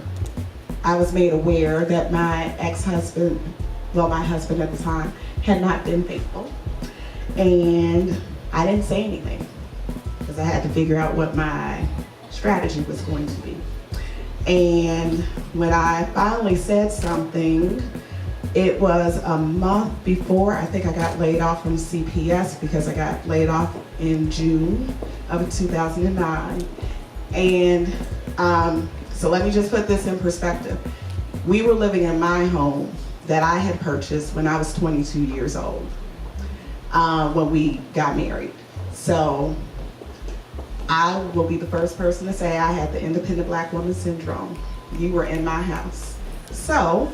I was made aware that my ex-husband, my husband at the time, had not been faithful. And I didn't say anything because I had to figure out what my strategy was going to be. And when I finally said something, it was a month before I think I got laid off from CPS, because I got laid off in June of 2009. And so let me just put this in perspective. We were living in my home that I had purchased when I was 22 years old, when we got married. So I will be the first person to say I had the independent black woman syndrome. You were in my house. So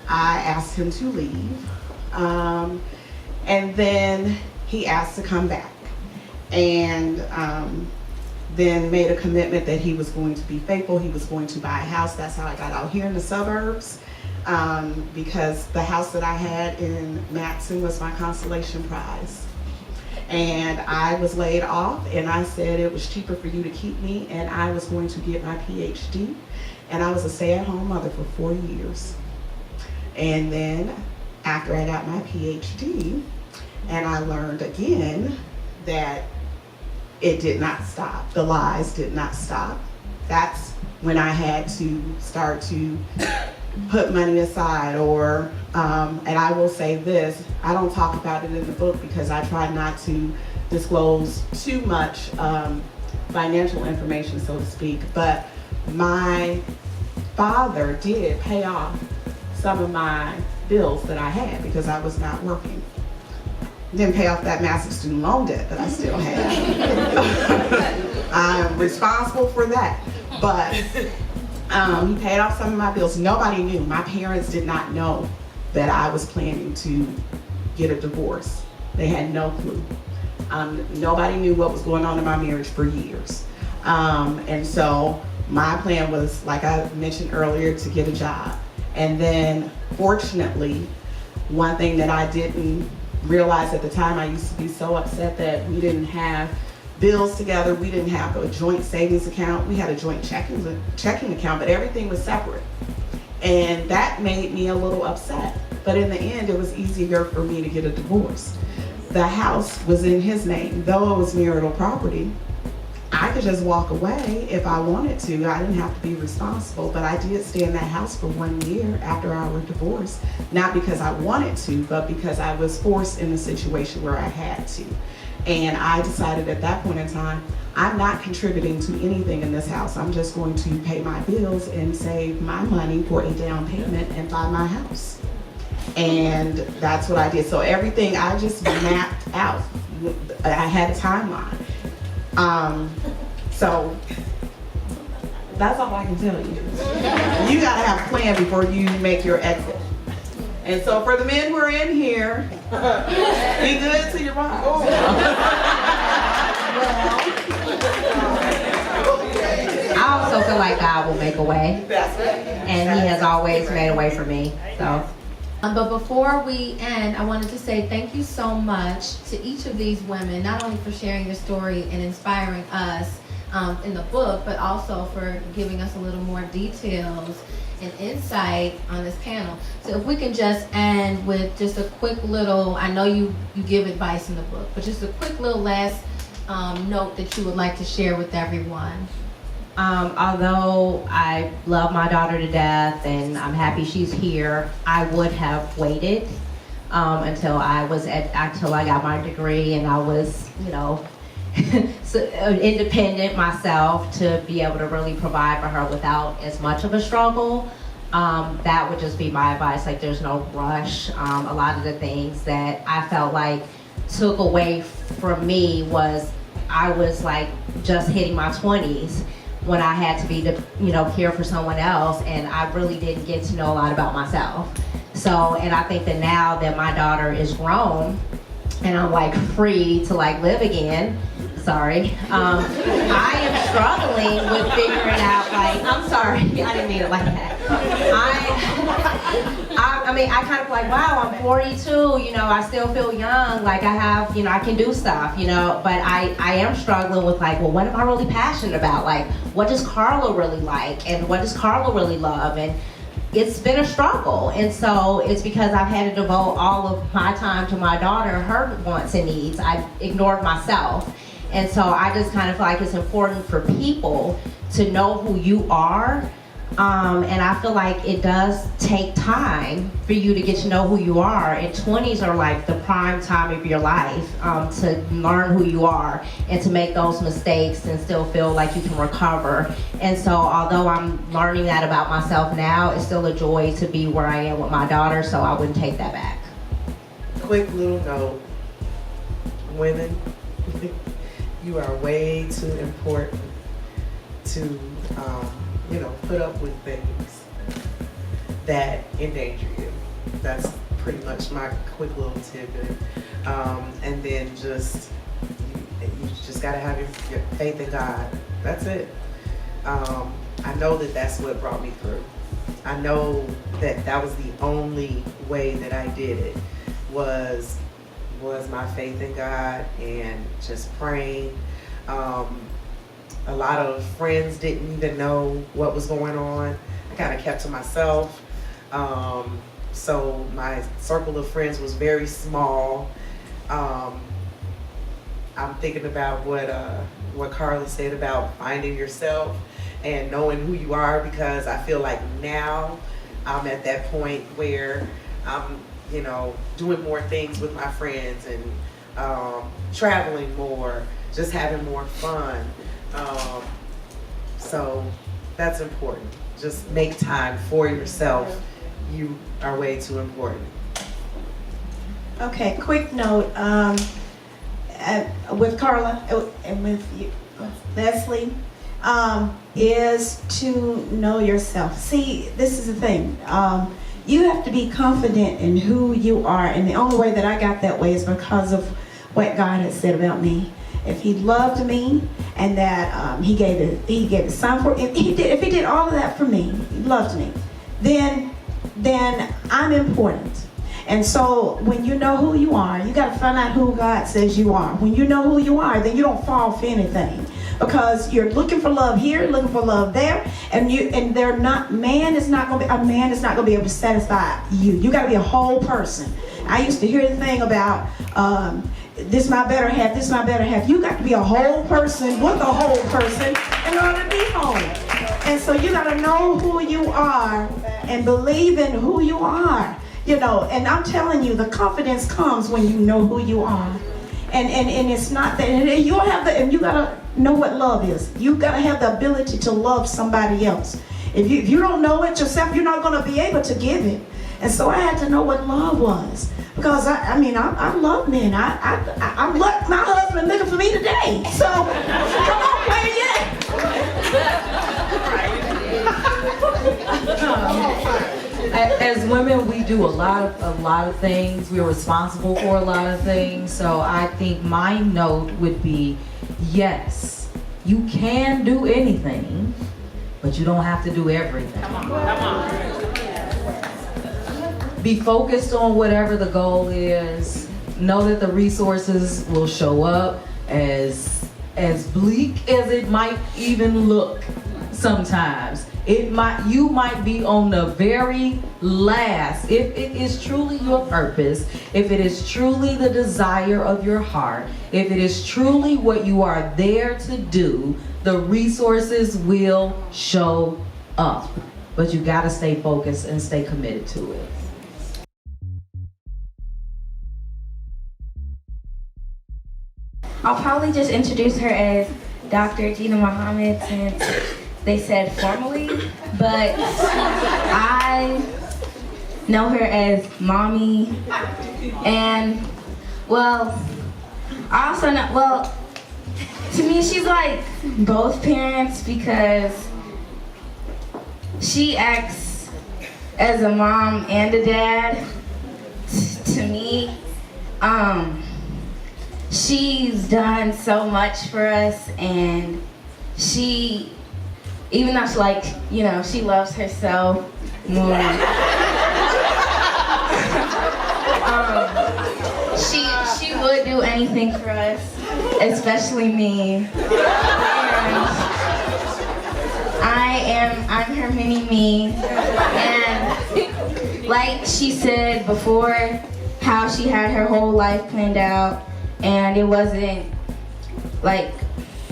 I asked him to leave. And then he asked to come back. And then made a commitment that he was going to be faithful. He was going to buy a house. That's how I got out here in the suburbs. Because the house that I had in Matson was my consolation prize. And I was laid off, and I said it was cheaper for you to keep me, and I was going to get my PhD. And I was a stay-at-home mother for 4 years. And then after I got my PhD, and I learned again that it did not stop. The lies did not stop. That's when I had to start to put money aside, or, and I will say this, I don't talk about it in the book because I try not to disclose too much financial information, so to speak, but my father did pay off some of my bills that I had because I was not working. Didn't pay off that massive student loan debt that I still have. I'm responsible for that. But he paid off some of my bills. Nobody knew. My parents did not know that I was planning to get a divorce. They had no clue. Nobody knew what was going on in my marriage for years. And so my plan was, like I mentioned earlier, to get a job. And then, fortunately, one thing that I didn't realize at the time, I used to be so upset that we didn't have bills together. We didn't have a joint savings account. We had a joint checking account, but everything was separate. And that made me a little upset. But in the end, it was easier for me to get a divorce. The house was in his name. Though it was marital property, I could just walk away if I wanted to. I didn't have to be responsible, but I did stay in that house for 1 year after our divorce, not because I wanted to, but because I was forced in a situation where I had to. And I decided at that point in time, I'm not contributing to anything in this house. I'm just going to pay my bills and save my money for a down payment and buy my house. And that's what I did. So everything I just mapped out. I had a timeline. So that's all I can tell you. You gotta have a plan before you make your exit. And so for the men who are in here, be good to your wives. I also feel like God will make a way, and He has always made a way for me. So. But before we end, I wanted to say thank you so much to each of these women, not only for sharing your story and inspiring us in the book, but also for giving us a little more details and insight on this panel. So if we can just end with just a quick little, I know you give advice in the book, but just a quick little last note that you would like to share with everyone. Although I love my daughter to death and I'm happy she's here, I would have waited until I got my degree and I was, independent myself to be able to really provide for her without as much of a struggle. That would just be my advice. Like, there's no rush. A lot of the things that I felt like took away from me was I was like just hitting my 20s. When I had to be care for someone else, and I really didn't get to know a lot about myself. So, and I think that now that my daughter is grown and I'm like free to like live again, I am struggling with figuring out, like, I'm sorry, I didn't mean it like that. I kind of like, wow, I'm 42, I still feel young, like I have, I can do stuff, but I am struggling with like, well, what am I really passionate about? Like, what does Carla really like? And what does Carla really love? And it's been a struggle. And so it's because I've had to devote all of my time to my daughter, her wants and needs. I've ignored myself. And so I just kind of feel like it's important for people to know who you are. And I feel like it does take time for you to get to know who you are. And 20s are like the prime time of your life to learn who you are and to make those mistakes and still feel like you can recover. And so although I'm learning that about myself now, it's still a joy to be where I am with my daughter, so I wouldn't take that back. Quick little note, women, you are way too important to put up with things that endanger you. That's pretty much my quick little tidbit. And then you just gotta have your faith in God. That's it. I know that's what brought me through. I know that was the only way that I did it was my faith in God and just praying. A lot of friends didn't even know what was going on. I kind of kept to myself. So my circle of friends was very small. I'm thinking about what Carla said about finding yourself and knowing who you are, because I feel like now I'm at that point where I'm, doing more things with my friends and traveling more, just having more fun. So that's important. Just make time for yourself. You are way too important. Okay, quick note, with Carla and with you, Leslie, is to know yourself. See, this is the thing. You have to be confident in who you are, and the only way that I got that way is because of what God has said about me. If He loved me, and that He gave His Son for, if He did all of that for me, He loved me, then I'm important. And so when you know who you are, you got to find out who God says you are. When you know who you are, then you don't fall for anything, because you're looking for love here, looking for love there, and they're not. A man is not going to be able to satisfy you. You got to be a whole person. I used to hear the thing about this my better half, this my better half. You got to be a whole person with a whole person in order to be whole. And so you got to know who you are and believe in who you are. You know, and I'm telling you, the confidence comes when you know who you are. And it's not that, and you have the, and you gotta know what love is. You gotta have the ability to love somebody else. If you don't know it yourself, you're not gonna be able to give it. And so I had to know what love was, because I love men. I love my husband looking for me today. So come on, player, yeah. As women, we do a lot of things. We're responsible for a lot of things. So I think my note would be, yes, you can do anything, but you don't have to do everything. Come on. Be focused on whatever the goal is. Know that the resources will show up, as bleak as it might even look sometimes. You might be on the very last, if it is truly your purpose, if it is truly the desire of your heart, if it is truly what you are there to do, the resources will show up. But you gotta stay focused and stay committed to it. I'll probably just introduce her as Dr. Aginah M since they said formally, but I know her as Mommy, and well, I also know, well, to me she's like both parents, because she acts as a mom and a dad to me. She's done so much for us, and even though she, like, you know, she loves herself more. She would do anything for us, especially me. And I'm her mini me. And like she said before, how she had her whole life planned out, and it wasn't like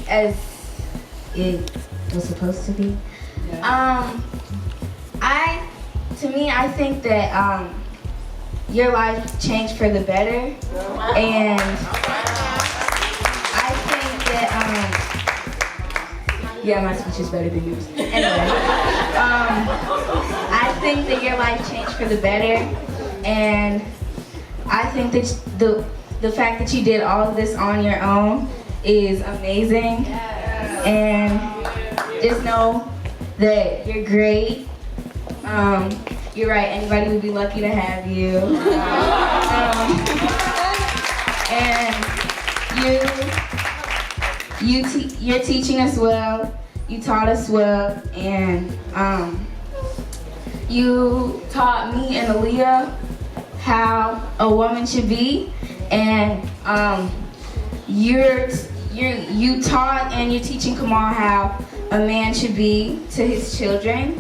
as it was supposed to be. I think that your life changed for the better, and I think that yeah, my speech is better than yours. Anyway, I think that your life changed for the better, and I think that the fact that you did all of this on your own is amazing. And just know that you're great. You're right, anybody would be lucky to have you. And you're teaching us well, you taught us well, and you taught me and Aaliyah how a woman should be, and you taught and you're teaching Kamal how a man should be to his children,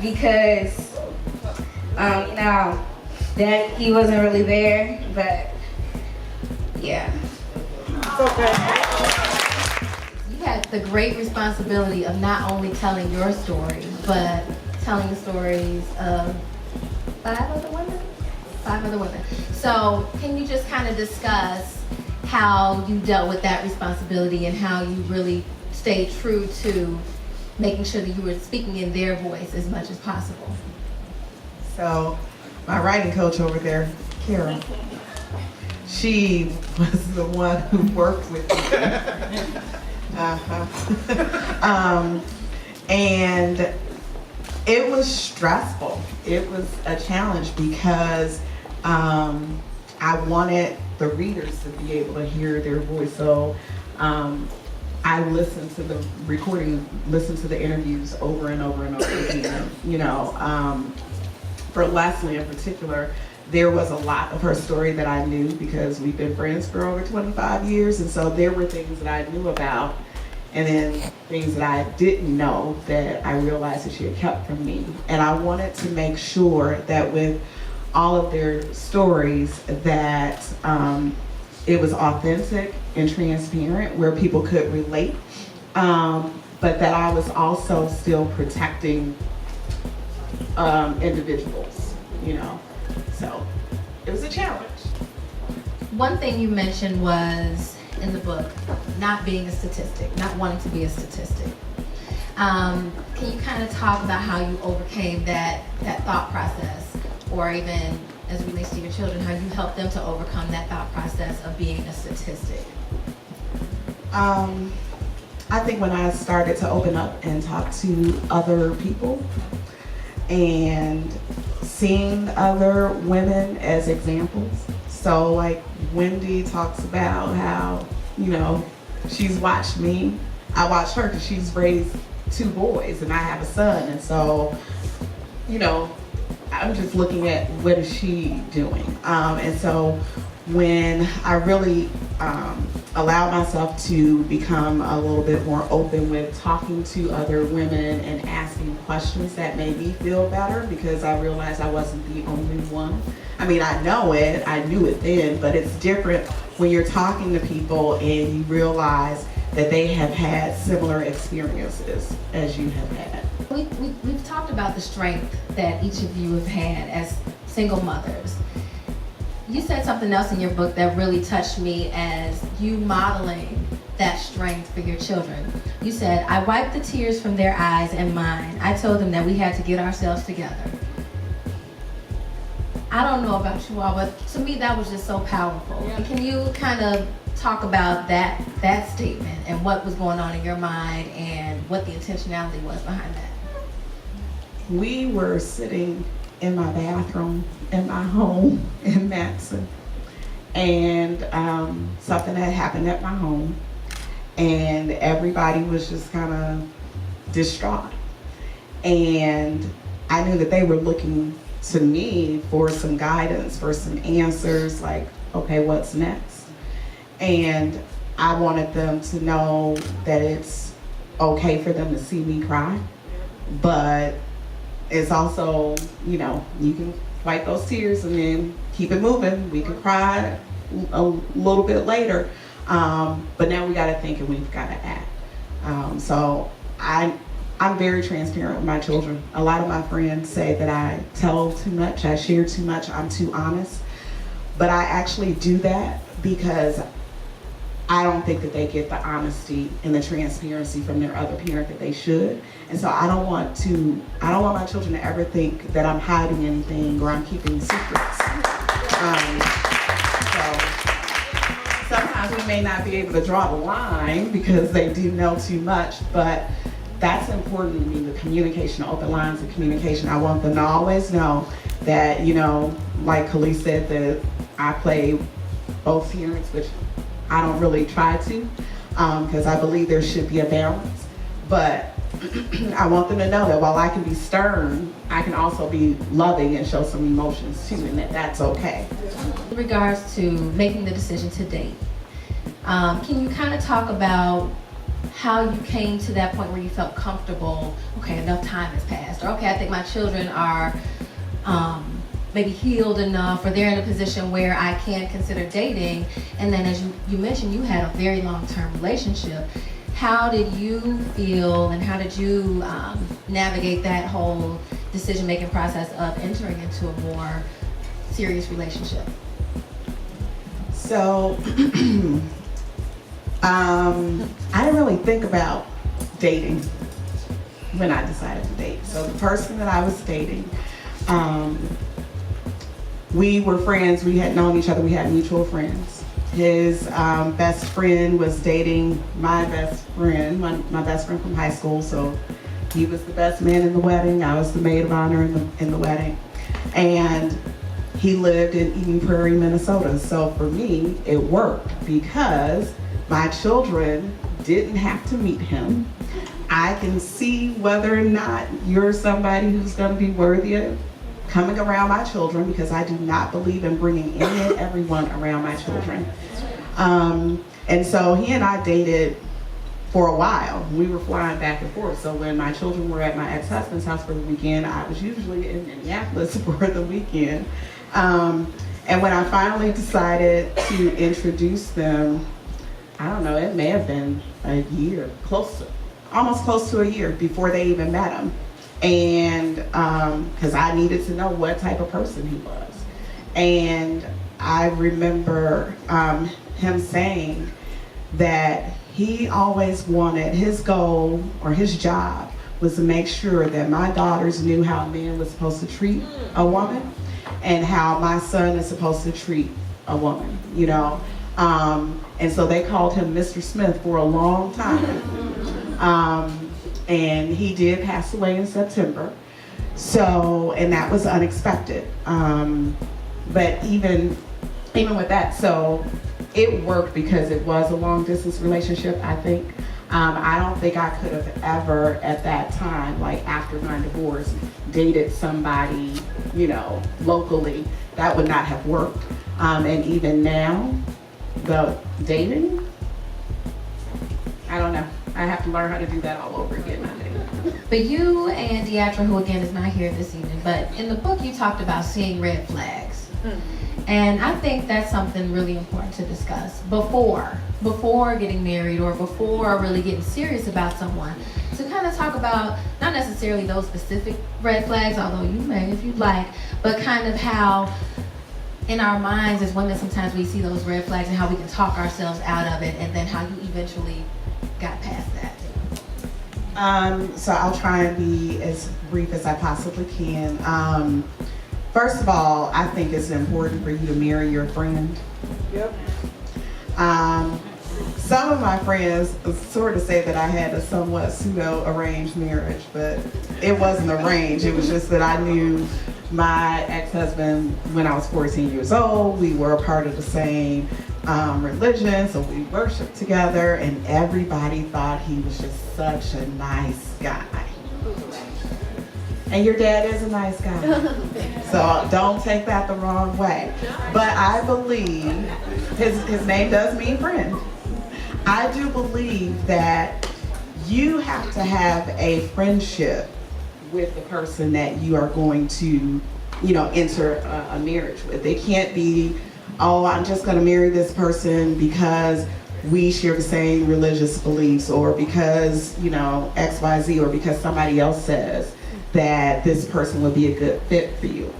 because you know, that he wasn't really there, but yeah. You had the great responsibility of not only telling your story, but telling the stories of 5 other women. So can you just kind of discuss how you dealt with that responsibility and how you really stayed true to making sure that you were speaking in their voice as much as possible? So, my writing coach over there, Kara, she was the one who worked with me. And it was stressful. It was a challenge because I wanted the readers to be able to hear their voice. So I listened to the recording, listened to the interviews over and over and over again. You know, for Leslie in particular, there was a lot of her story that I knew because we've been friends for over 25 years. And so there were things that I knew about and then things that I didn't know that I realized that she had kept from me. And I wanted to make sure that with all of their stories that it was authentic and transparent where people could relate, but that I was also still protecting individuals, you know. So it was a challenge. One thing you mentioned was in the book, not being a statistic, not wanting to be a statistic. Can you kind of talk about how you overcame that thought process, or even as it relates to your children, how you helped them to overcome that thought process of being a statistic? I think when I started to open up and talk to other people and seeing other women as examples. So like Wendy talks about how, you know, she's watched me. I watched her because she's raised 2 boys and I have a son. And so, you know, I'm just looking at what is she doing. And so when I really allowed myself to become a little bit more open with talking to other women and asking questions that made me feel better, because I realized I wasn't the only one. I mean, I know it, I knew it then, but it's different when you're talking to people and you realize that they have had similar experiences as you have had. We've talked about the strength that each of you have had as single mothers. You said something else in your book that really touched me as you modeling that strength for your children. You said, I wiped the tears from their eyes and mine. I told them that we had to get ourselves together. I don't know about you all, but to me that was just so powerful. Yeah. Can you kind of talk about that statement and what was going on in your mind and what the intentionality was behind that? We were sitting in my bathroom in my home in Matson, and something had happened at my home, and everybody was just kind of distraught. And I knew that they were looking to me for some guidance, for some answers, like, okay, what's next? And I wanted them to know that it's okay for them to see me cry, but it's also, you know, you can wipe those tears and then keep it moving. We can cry a little bit later, but now we got to think and we've got to act. So I'm very transparent with my children. A lot of my friends say that I tell too much, I share too much, I'm too honest, but I actually do that because I don't think that they get the honesty and the transparency from their other parent that they should. And so I don't want my children to ever think that I'm hiding anything or I'm keeping secrets. So sometimes we may not be able to draw the line because they do know too much, but that's important to me, the communication, open lines of communication. I want them to always know that, you know, like Khalees said, that I play both parents, which I don't really try to, because I believe there should be a balance. But I want them to know that while I can be stern, I can also be loving and show some emotions too, and that that's okay. In regards to making the decision to date, can you kind of talk about how you came to that point where you felt comfortable, okay, enough time has passed, or okay, I think my children are maybe healed enough, or they're in a position where I can consider dating. And then as you mentioned, you had a very long-term relationship. How did you feel and how did you navigate that whole decision-making process of entering into a more serious relationship? So I didn't really think about dating when I decided to date. So the person that I was dating, we were friends. We had known each other. We had mutual friends. His best friend was dating my best friend, my best friend from high school. So he was the best man in the wedding. I was the maid of honor in the wedding. And he lived in Eden Prairie, Minnesota. So for me, it worked because my children didn't have to meet him. I can see whether or not you're somebody who's going to be worthy of coming around my children, because I do not believe in bringing any and everyone around my children. And so he and I dated for a while. We were flying back and forth. So when my children were at my ex-husband's house for the weekend, I was usually in Minneapolis for the weekend. And when I finally decided to introduce them, I don't know, it may have been a year, almost close to a year before they even met him. And because I needed to know what type of person he was. And I remember him saying that he always wanted, his goal or his job was to make sure that my daughters knew how a man was supposed to treat a woman and how my son is supposed to treat a woman, you know. And so they called him Mr. Smith for a long time. And he did pass away in September. So, and that was unexpected. But even with that, so it worked because it was a long distance relationship, I think. I don't think I could have ever at that time, like after my divorce, dated somebody, you know, locally. That would not have worked. And even now, the dating, I don't know. I have to learn how to do that all over again, I think. But you and Deatra, who again is not here this evening, but in the book you talked about seeing red flags. And I think that's something really important to discuss before getting married or before really getting serious about someone. To kind of talk about not necessarily those specific red flags, although you may if you'd like, but kind of how in our minds as women sometimes we see those red flags and how we can talk ourselves out of it, and then how you eventually got past that. So I'll try and be as brief as I possibly can. First of all, I think it's important for you to marry your friend. Yep. Some of my friends sort of say that I had a somewhat pseudo-arranged marriage, but it wasn't arranged. It was just that I knew my ex-husband when I was 14 years old. We were a part of the same religion, so we worshiped together, and everybody thought he was just such a nice guy. And your dad is a nice guy, so don't take that the wrong way. But I believe, his name does mean friend. I do believe that you have to have a friendship with the person that you are going to, you know, enter a marriage with. It can't be, oh, I'm just going to marry this person because we share the same religious beliefs, or because, you know, X, Y, Z, or because somebody else says that this person would be a good fit for you.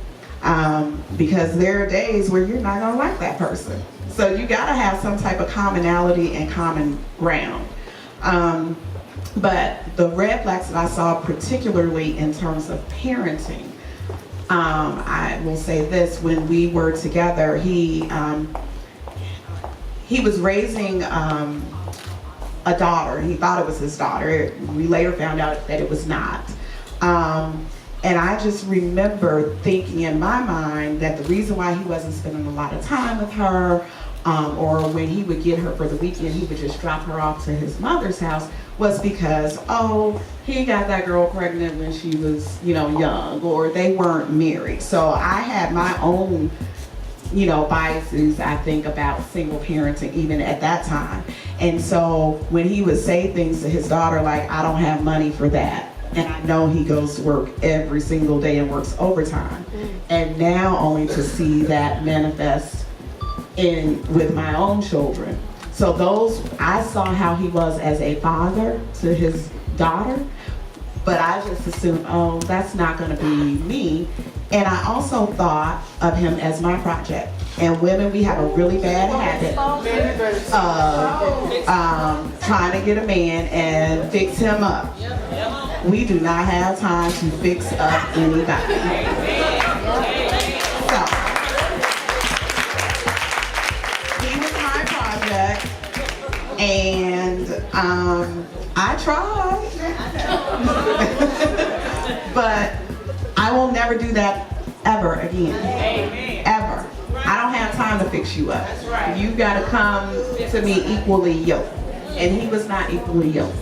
Because there are days where you're not going to like that person. So you got to have some type of commonality and common ground. But the red flags that I saw, particularly in terms of parenting, I will say this: when we were together, he was raising a daughter. He thought it was his daughter. We later found out that it was not. And I just remember thinking in my mind that the reason why he wasn't spending a lot of time with her, or when he would get her for the weekend, he would just drop her off to his mother's house, was because, oh, he got that girl pregnant when she was, you know, young, or they weren't married. So I had my own, you know, biases, I think, about single parenting even at that time. And so when he would say things to his daughter like, I don't have money for that, and I know he goes to work every single day and works overtime, and now only to see that manifest with my own children. So those, I saw how he was as a father to his daughter, but I just assumed, oh, that's not going to be me. And I also thought of him as my project. And women, we have a really bad habit of trying to get a man and fix him up. We do not have time to fix up anybody. So, he was my project, and I tried. But I will never do that ever again. Ever. I don't have time to fix you up. You gotta come to me equally yoked. And he was not equally yoked.